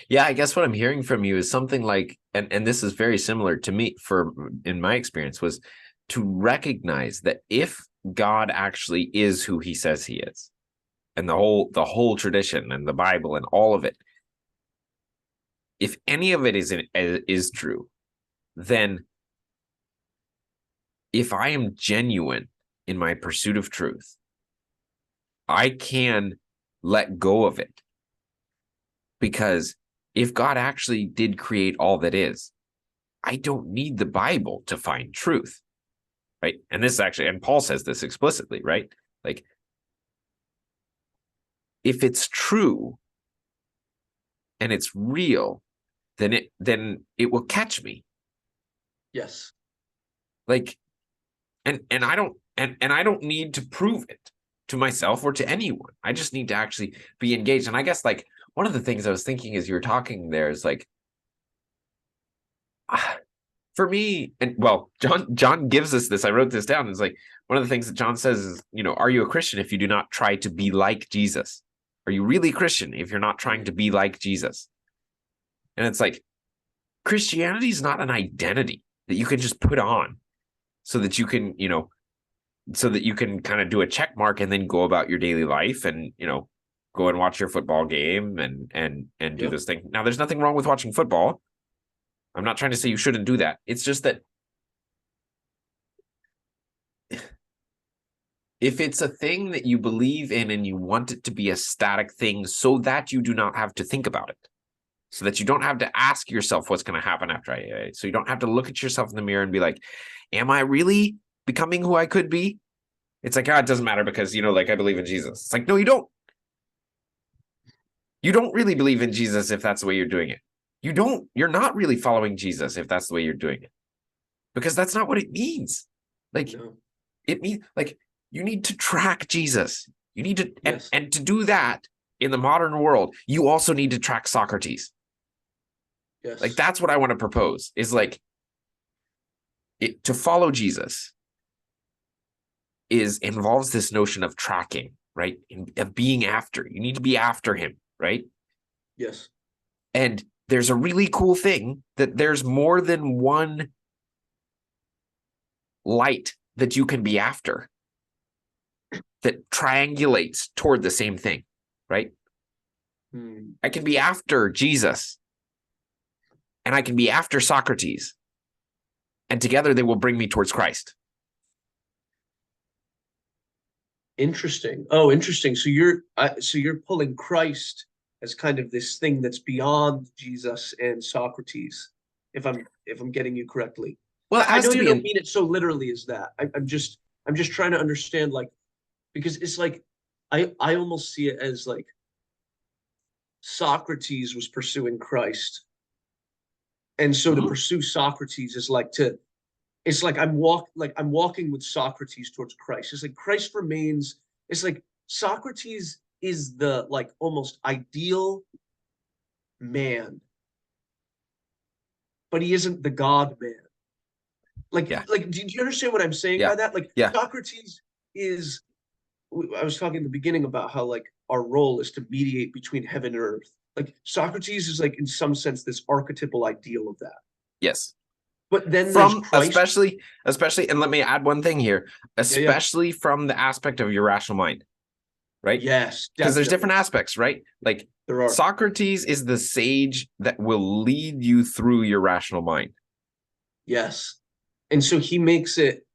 Yeah, I guess what I'm hearing from you is something like, and this is very similar to me for in my experience, was to recognize that if God actually is who he says he is, and the whole tradition and the Bible and all of it, if any of it is true, then if I am genuine in my pursuit of truth, I can let go of it. Because if God actually did create all that is, I don't need the Bible to find truth, right? And this is actually, and Paul says this explicitly, right? Like, if it's true and it's real, then it will catch me. Yes. Like, and I don't need to prove it to myself or to anyone. I just need to actually be engaged. And I guess like one of the things I was thinking as you were talking there is like, for me, and well, John gives us this. I wrote this down. It's like one of the things that John says is, are you a Christian if you do not try to be like Jesus? Are you really Christian if you're not trying to be like Jesus? And it's like Christianity is not an identity that you can just put on so that you can, so that you can kind of do a check mark and then go about your daily life and, go and watch your football game and do Yep. this thing. Now, there's nothing wrong with watching football. I'm not trying to say you shouldn't do that. It's just that if it's a thing that you believe in and you want it to be a static thing so that you do not have to think about it, so that you don't have to ask yourself what's going to happen after so you don't have to look at yourself in the mirror and be like, am I really becoming who I could be? It's like, it doesn't matter because, like I believe in Jesus. It's like, no, you don't. You don't really believe in Jesus if that's the way you're doing it. You're not really following Jesus if that's the way you're doing it. Because that's not what it means. Like, No. it means like you need to track Jesus. You need to, Yes. and to do that in the modern world, you also need to track Socrates. Like, Yes. that's what I want to propose is like to follow Jesus involves this notion of tracking, right? Of being after. You need to be after him, right? Yes. And there's a really cool thing that there's more than one light that you can be after that triangulates toward the same thing, right? I can be after Jesus and I can be after Socrates, and together they will bring me towards Christ. Interesting. Oh, interesting. So you're pulling Christ as kind of this thing that's beyond Jesus and Socrates, if I'm getting you correctly. Well, it I has know to you be don't in. mean it so literally as that. I'm just trying to understand, like, because it's like I almost see it as like Socrates was pursuing Christ, and so to Mhm. pursue Socrates is like to it's like I'm walking with Socrates towards Christ. It's like Christ remains. It's like Socrates is the like almost ideal man, but he isn't the God man. Like Yeah, like do you understand what I'm saying yeah, by that? Like yeah, Socrates is. I was talking in the beginning about how like our role is to mediate between heaven and earth. Like Socrates is like in some sense this archetypal ideal of that. yes. But then there's From Christ. especially, and let me add one thing here, Yeah, yeah. especially from the aspect of your rational mind, right? Yes, Because there's different definitely. aspects, right? Like There are. Socrates is the sage that will lead you through your rational mind. Yes. And so he makes it,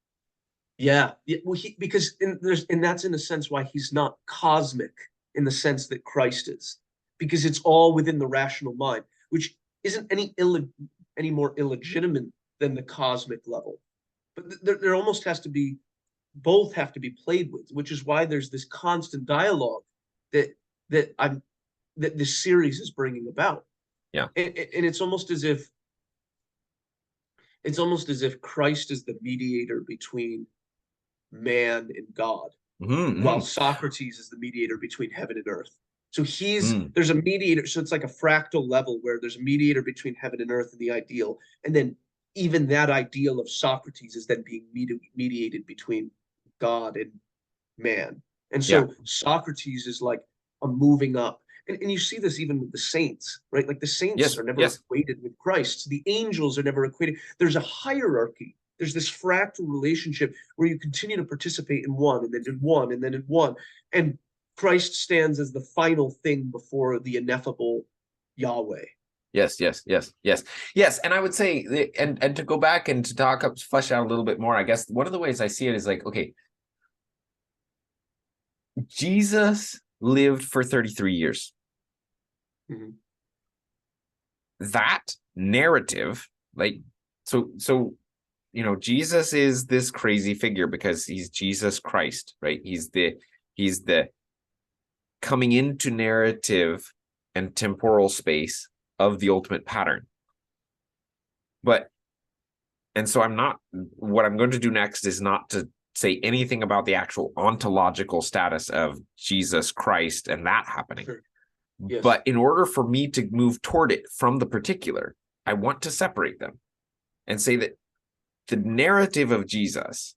yeah. Well, because and that's in a sense why he's not cosmic in the sense that Christ is, because it's all within the rational mind, which isn't any more illegitimate than the cosmic level. But there almost has to be both have to be played with, which is why there's this constant dialogue that that I'm that this series is bringing about. Yeah. And it's almost as if Christ is the mediator between man and God, while Mm-hmm. Socrates is the mediator between heaven and earth. So Mm. there's a mediator. So it's like a fractal level where there's a mediator between heaven and earth and the ideal. And then even that ideal of Socrates is then being mediated between God and man. And Yeah. so Socrates is like a moving up. And you see this even with the saints, right? Like the saints Yes. are never Yes. equated with Christ. The angels are never equated. There's a hierarchy. There's this fractal relationship where you continue to participate in one and then in one and then in one. And Christ stands as the final thing before the ineffable Yahweh. Yes, yes, yes, yes, yes. And I would say, and to go back and to talk up, flesh out a little bit more, I guess one of the ways I see it is like, okay, Jesus lived for 33 years. Mhm. That narrative, like, so, Jesus is this crazy figure because he's Jesus Christ, right? He's the coming into narrative and temporal space of the ultimate pattern. And so what I'm going to do next is not to say anything about the actual ontological status of Jesus Christ and that happening. Sure. Yes. But in order for me to move toward it from the particular, I want to separate them and say that the narrative of Jesus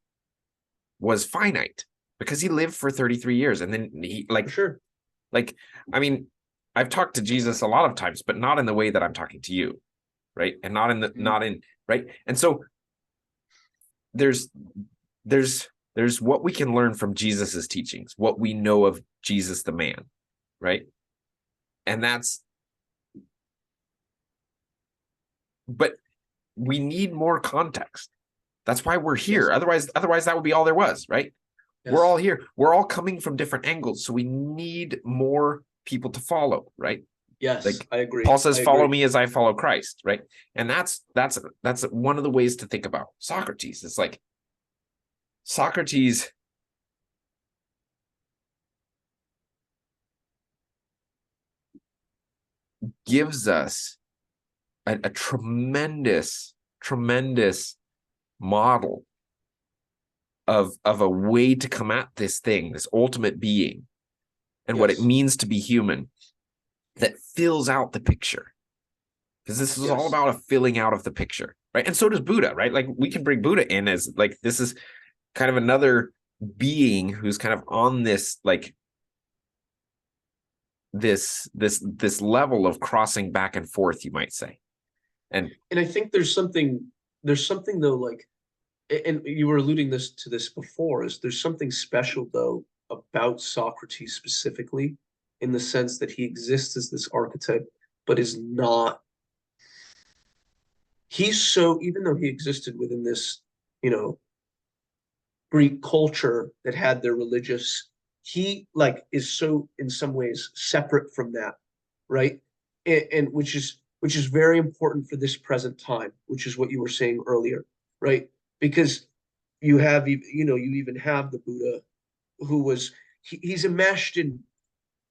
was finite because he lived for 33 years. And then he Sure. I mean, I've talked to Jesus a lot of times, but not in the way that I'm talking to you. Right. And not in, right. And so there's what we can learn from Jesus's teachings, what we know of Jesus, the man. Right. And but we need more context. That's why we're here. Yes. Otherwise that would be all there was, right? Yes. We're all here. We're all coming from different angles. So we need more people to follow, right? Yes, Like I agree. Paul says, I follow agree. me as I follow Christ, right? And that's one of the ways to think about Socrates. It's like Socrates gives us a tremendous model of a way to come at this thing, this ultimate being, and what it Yes. means to be human, that fills out the picture. Because this is all Yes. about a filling out of the picture, right? And so does Buddha, right? Like we can bring Buddha in as like this is kind of another being who's kind of on this like this level of crossing back and forth, you might say. And I think there's something though, like, and you were alluding to this before, is there's something special though about Socrates specifically, in the sense that he exists as this archetype, but is not. He's so, even though he existed within this, you know, Greek culture that had their religious, he like is so in some ways separate from that, right? And which is very important for this present time, which is what you were saying earlier, right? Because you even have the Buddha, who he's enmeshed in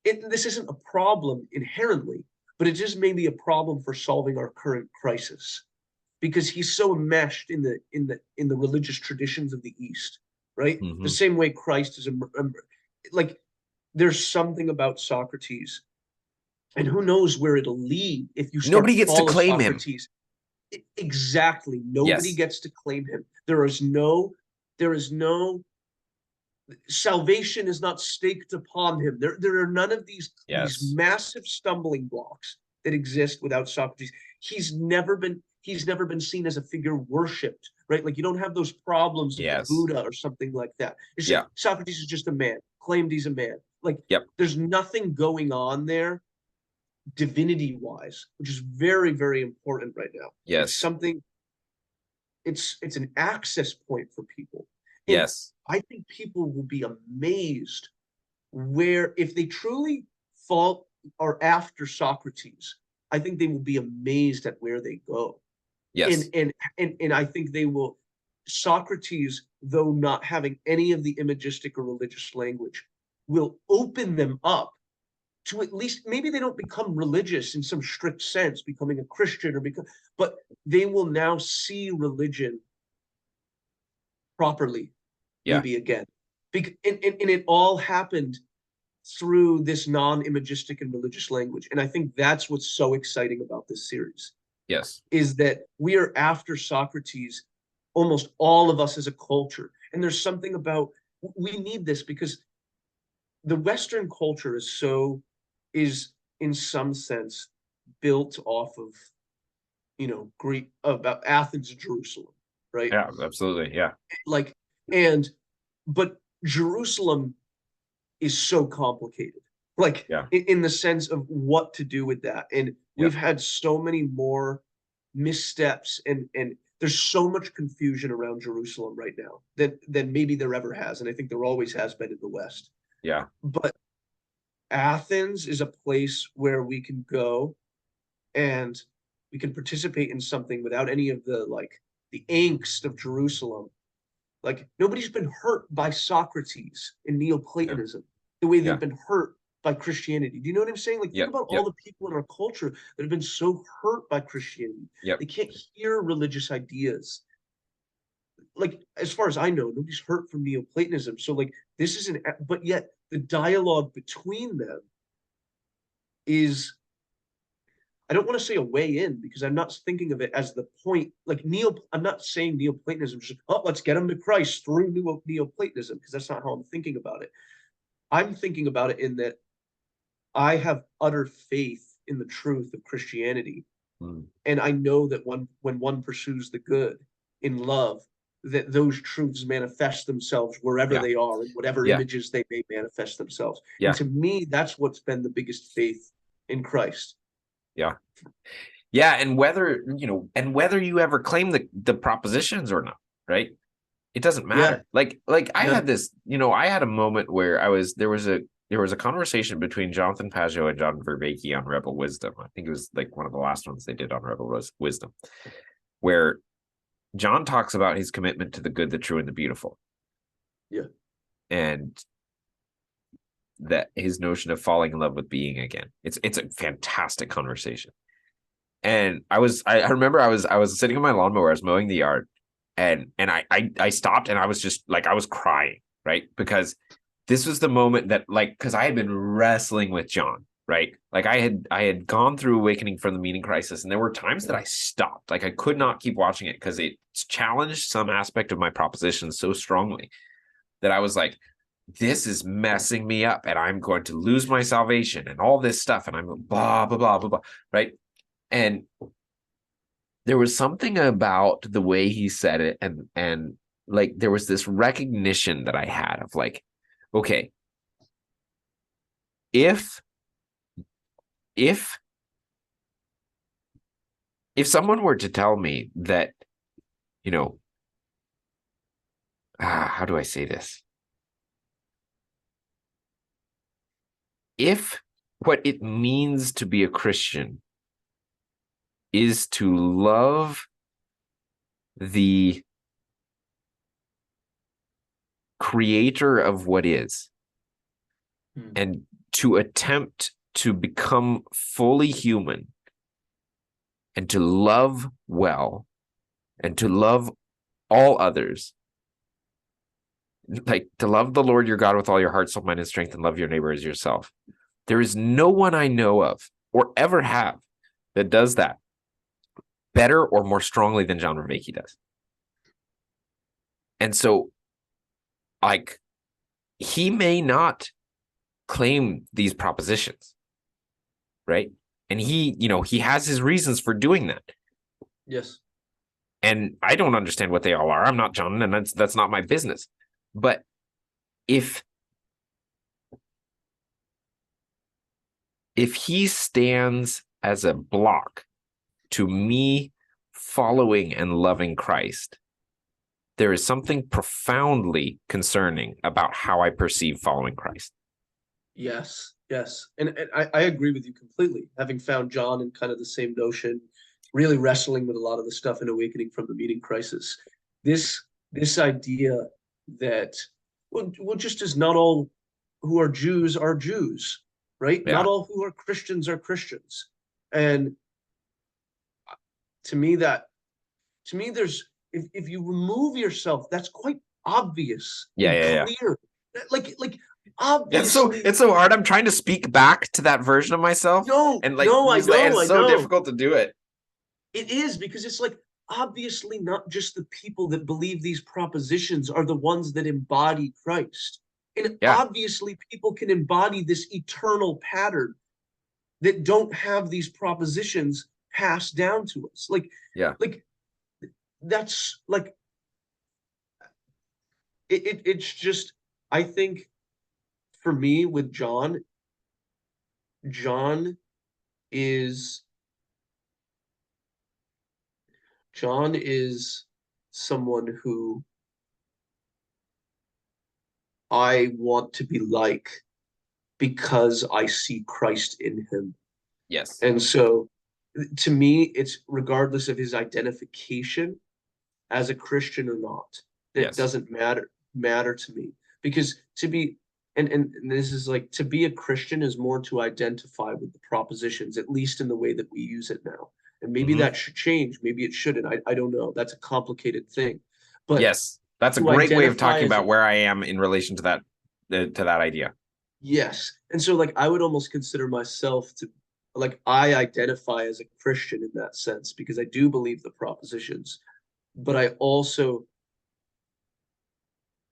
it. This isn't a problem inherently, but it just may be a problem for solving our current crisis, because he's so enmeshed in the religious traditions of the East, right? The same way Christ is like, there's something about Socrates, and who knows where it'll lead if you start nobody to gets to follow claim him. Socrates. Exactly. Nobody Yes. gets to claim him. There is no salvation is not staked upon him. There are none of these Yes. massive stumbling blocks that exist without Socrates. He's never been seen as a figure worshipped, right? Like, you don't have those problems of the Yes. Buddha or something like that. Yeah. Socrates is just a man, claimed he's a man. Like, Yep. there's nothing going on there divinity wise, which is very, very important right now. Yes. It's something, it's an access point for people. And Yes. I think people will be amazed where, if they truly fall or after Socrates, I think they will be amazed at where they go. Yes. And I think they will. Socrates, though not having any of the imagistic or religious language, will open them up to, at least, maybe they don't become religious in some strict sense, becoming a Christian, but they will now see religion properly, Yeah. maybe again. And it all happened through this non-imagistic and religious language. And I think that's what's so exciting about this series, Yes. is that we are after Socrates, almost all of us as a culture. And there's something about, we need this because the Western culture is in some sense built off of, Greek, about Athens and Jerusalem, right? Yeah, absolutely. Yeah. Like, and, but Jerusalem is so complicated, like Yeah. in the sense of what to do with that. And Yeah. we've had so many more missteps, and there's so much confusion around Jerusalem right now than maybe there ever has. And I think there always has been in the West. Yeah. But Athens is a place where we can go and we can participate in something without any of the angst of Jerusalem. Like nobody's been hurt by Socrates in Yeah. Neoplatonism the way Yeah. they've been hurt by Christianity. Do you know what I'm saying? Like think Yep. about all Yep. the people in our culture that have been so hurt by Christianity. Yep. They can't hear religious ideas. Like as far as I know, nobody's hurt from Neoplatonism. So like this is but yet the dialogue between them is, I don't want to say a way in because I'm not thinking of it as the point. I'm not saying Neoplatonism just, oh, let's get them to Christ through Neoplatonism, because that's not how I'm thinking about it. I'm thinking about it in that I have utter faith in the truth of Christianity. Mm. And I know that when one pursues the good in love, that those truths manifest themselves wherever Yeah. they are, in whatever Yeah. images they may manifest themselves. Yeah. And to me, that's what's been the biggest faith in Christ. Yeah. Yeah. And whether, you ever claim the propositions or not, right? It doesn't Yeah. matter. Like I Yeah. had this, I had a moment where there was a conversation between Jonathan Pageau and John Vervaeke on Rebel Wisdom. I think it was like one of the last ones they did on Rebel Wisdom, where John talks about his commitment to the good, the true, and the beautiful. Yeah. And that his notion of falling in love with being again. It's a fantastic conversation. And I remember I was sitting on my lawnmower, I was mowing the yard, and I stopped, and I was just like, I was crying, right? Because this was the moment that, like, because I had been wrestling with John, right? Like I had gone through Awakening from the Meaning Crisis, and there were times that I stopped. Like I could not keep watching it because it challenged some aspect of my proposition so strongly that I was like, this is messing me up, and I'm going to lose my salvation and all this stuff, and I'm blah, blah, blah, blah, blah, right? And there was something about the way he said it, and like there was this recognition that I had of like, okay, if someone were to tell me that, how do I say this? If what it means to be a Christian is to love the creator of what is, and to attempt to become fully human, and to love well, and to love all others, like to love the Lord your God with all your heart, soul, mind, and strength, and love your neighbor as yourself. There is no one I know of or ever have that does that better or more strongly than John Vervaeke does. And so, like, he may not claim these propositions, right? And he has his reasons for doing that. Yes. And I don't understand what they all are. I'm not John, and that's not my business. But if he stands as a block to me following and loving Christ, there is something profoundly concerning about how I perceive following Christ. Yes, yes. And I agree with you completely. Having found John in kind of the same notion, really wrestling with a lot of the stuff in Awakening from the Meaning Crisis. This idea that, well, just as not all who are Jews, right? Yeah. Not all who are Christians are Christians. And to me, there's, if you remove yourself, that's quite obvious Yeah, and yeah, yeah. clear. Like obviously, it's so hard. I'm trying to speak back to that version of myself, no, and like no, I know, it's I so know. difficult to do it. It is because it's like obviously not just the people that believe these propositions are the ones that embody Christ. And Yeah, obviously people can embody this eternal pattern that don't have these propositions passed down to us. yeah. Like that's like it's just I think for me with John is John is someone who I want to be like because I see Christ in him. Yes. And so to me, it's regardless of his identification as a Christian or not, that Yes. doesn't matter to me. Because to be and this is like to be a Christian is more to identify with the propositions, at least in the way that we use it now. And maybe Hmm. that should change, maybe it shouldn't. I don't know. That's a complicated thing. But Yes. That's a to great way of identify talking as a about where I am in relation to that idea. yes. And so like I would almost consider myself to like I identify as a Christian in that sense because I do believe the propositions, but I also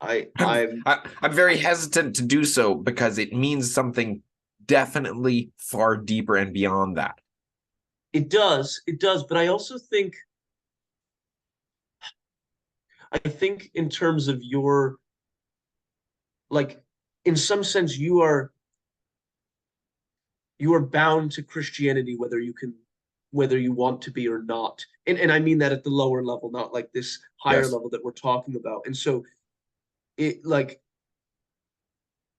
I'm I'm very hesitant to do so because it means something definitely far deeper and beyond that. it does, but I think in terms of your like in some sense you are bound to Christianity whether you want to be or not. And I mean that at the lower level, not like this higher Yes. level that we're talking about. And so it like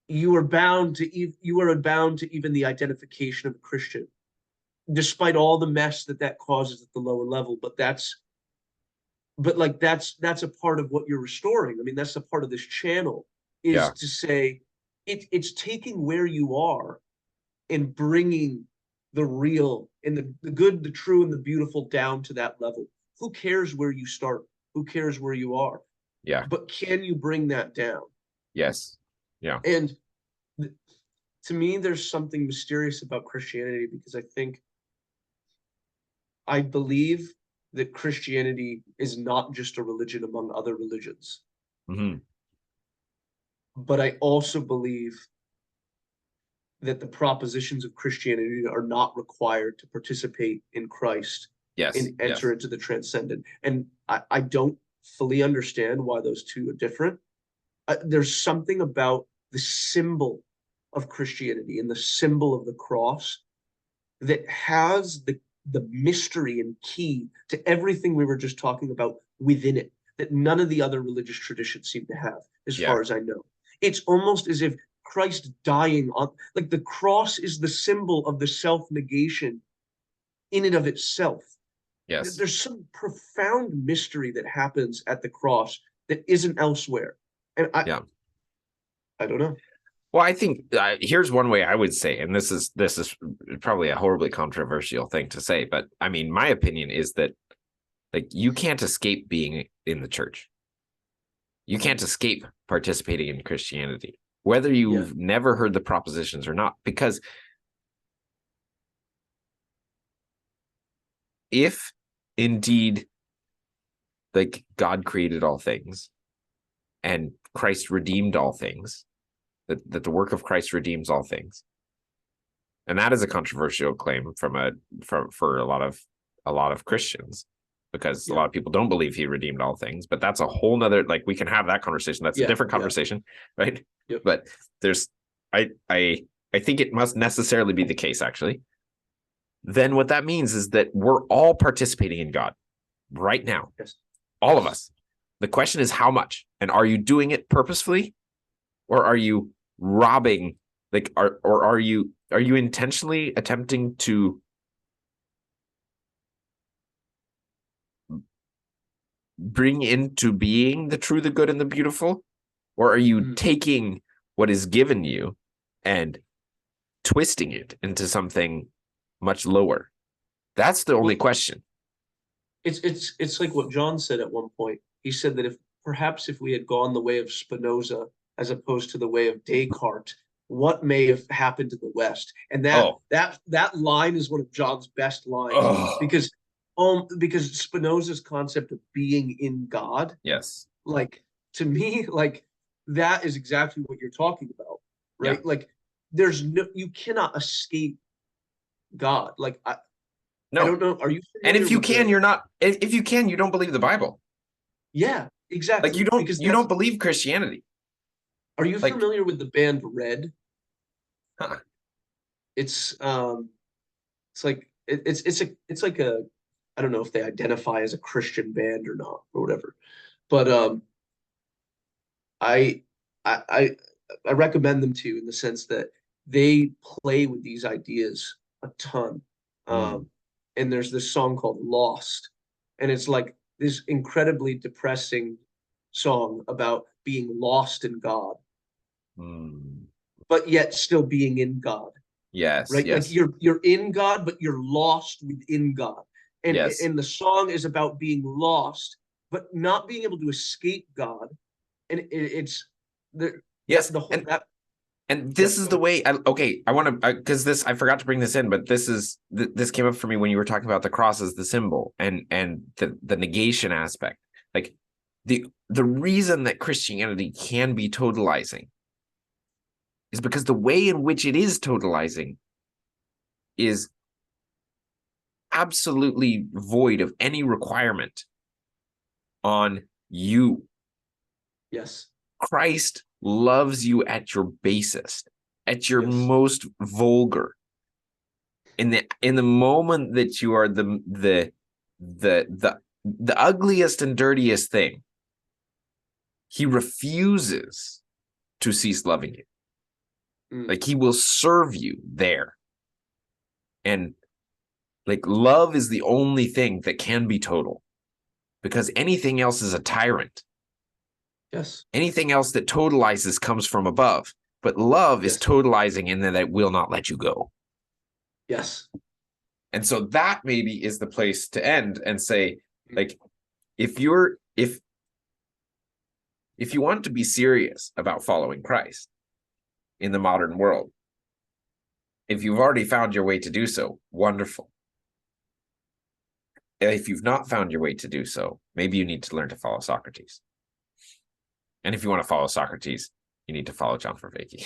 you are bound to even the identification of a Christian, despite all the mess that that causes at the lower level. But that's a part of what you're restoring. I mean, that's a part of this channel is Yeah. to say it's taking where you are and bringing the real and the good, the true, and the beautiful down to that level. Who cares where you start? Who cares where you are? Yeah. But can you bring that down? Yes. Yeah. And to me, there's something mysterious about Christianity because I believe that Christianity is not just a religion among other religions, Hmm. but I also believe that the propositions of Christianity are not required to participate in Christ Yes. and enter Yes. into the transcendent. And I don't fully understand why those two are different. There's something about the symbol of Christianity and the symbol of the cross that has the mystery and key to everything we were just talking about within it that none of the other religious traditions seem to have, as Yeah. far as I know. It's almost as if Christ dying on, like the cross is the symbol of the self negation in and of itself. Yes. There's some profound mystery that happens at the cross that isn't elsewhere. And Yeah. I don't know. Well, I think here's one way I would say, and this is probably a horribly controversial thing to say, but I mean, my opinion is that like you can't escape being in the church. You can't escape participating in Christianity, whether Yeah. you've never heard the propositions or not, because if indeed like God created all things and Christ redeemed all things, that the work of Christ redeems all things. And that is a controversial claim for a lot of Christians, because a Yeah. lot of people don't believe he redeemed all things, but that's a whole nother, like we can have that conversation. That's a Yeah. different Yeah. conversation, right? Yep. But there's I think it must necessarily be the case, actually. Then what that means is that we're all participating in God right now. Yes. All of Yes. us. The question is how much, and are you doing it purposefully, or are you robbing, like are you intentionally attempting to bring into being the true, the good, and the beautiful, or are you Mm. taking what is given you and twisting it into something much lower? That's the only Well, question. it's like what John said at one point. He said that if perhaps if we had gone the way of Spinoza as opposed to the way of Descartes, what may have happened to the West? And Oh, that line is one of John's best lines oh, because Spinoza's concept of being in God, yes. like to me, like that is exactly what you're talking about, Yeah. right? Like there's no you cannot escape God. Like I No. don't know. Are you And familiar if you with can, the you're not, if you can, you don't believe the Bible. yeah, Like exactly. Because you don't that's believe Christianity. are you Like, familiar with the band Red? huh. It's it's like it's like a I don't know if they identify as a Christian band or not or whatever. But I I I I recommend them to you in the sense that they play with these ideas a ton. Mm, And there's this song called Lost, and it's like this incredibly depressing song about being lost in God, mm. but yet still being in God, Yes, right? Like yes, you're in God, but you're lost within God. yes, And the song is about being lost, but not being able to escape God. And it's yes. the whole that And yeah, this is go the ahead. way okay, I want to because this I forgot to bring this in, but this came up for me when you were talking about the cross as the symbol and the negation aspect. Like the reason that Christianity can be totalizing is because the way in which it is totalizing is absolutely void of any requirement on you. Yes, Christ loves you at your basest, at your yes, most vulgar. In the moment that you are the ugliest and dirtiest thing, he refuses to cease loving you. mm, Like he will serve you there. And like love is the only thing that can be total because anything else is a tyrant. yes, Anything else that totalizes comes from above. But love is yes, totalizing in that it will not let you go. yes, And so that maybe is the place to end and say, mm, like, if you want to be serious about following Christ in the modern world, if you've already found your way to do so, wonderful. If you've not found your way to do so, maybe you need to learn to follow Socrates. And if you want to follow Socrates, you need to follow John Vervaeke.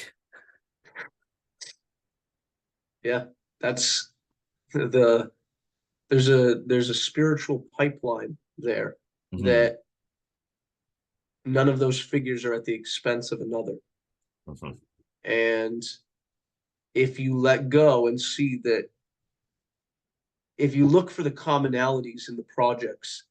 yeah. That's the there's a spiritual pipeline there Mm-hmm. that none of those figures are at the expense of another. Mm-hmm. And if you let go and see that if you look for the commonalities in the projects,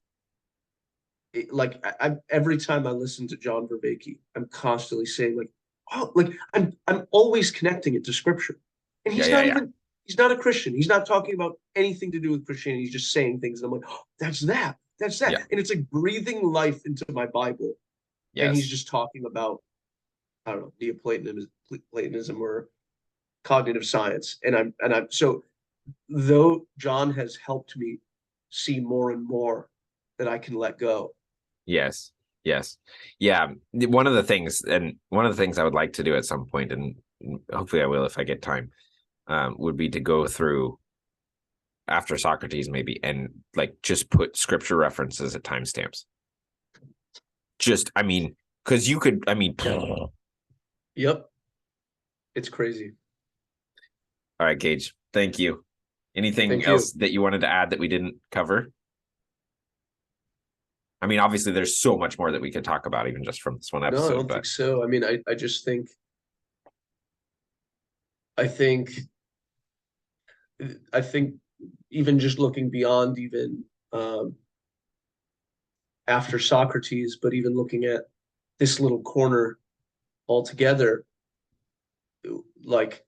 like every time I listen to John Vervaeke, I'm constantly saying like, oh, like I'm always connecting it to scripture, and Yeah, yeah, yeah. he's not a Christian. He's not talking about anything to do with Christianity. He's just saying things. And I'm like, oh, that's that, Yeah. and it's like breathing life into my Bible, and he's Yes. just talking about I don't know Neoplatonism or cognitive science, and I'm so though John has helped me see more and more that I can let go. Yes. Yes. Yeah. One of the things I would like to do at some point, and hopefully I will if I get time, would be to go through after Socrates maybe and like just put scripture references at timestamps. Just, I mean, because you could, I mean, all Yep, it's crazy. right, Gage, thank you. Anything Thank you. else that you wanted to add that we didn't cover? I mean, obviously, there's so much more that we could talk about, even just from this one No, I episode, don't but think so. I mean, I just think I think I think even just looking beyond even after Socrates, but even looking at this little corner altogether, like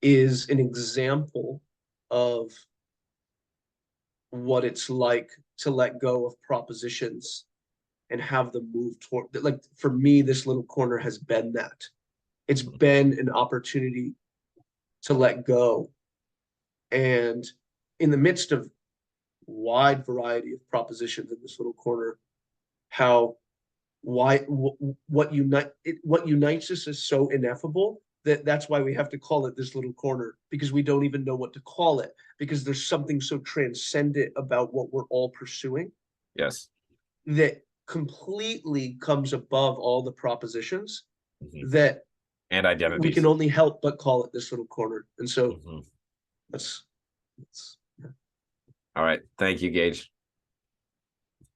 is an example of what it's like to let go of propositions and have them move toward like for me this little corner has been that it's been an opportunity to let go and in the midst of wide variety of propositions in this little corner how what unites us is so ineffable that that's why we have to call it this little corner, because we don't even know what to call it, because there's something so transcendent about what we're all pursuing Yes. that completely comes above all the propositions Mhm. that And we can identities. only help but call it this little corner. And so Mhm. that's All right. Thank you, Gage.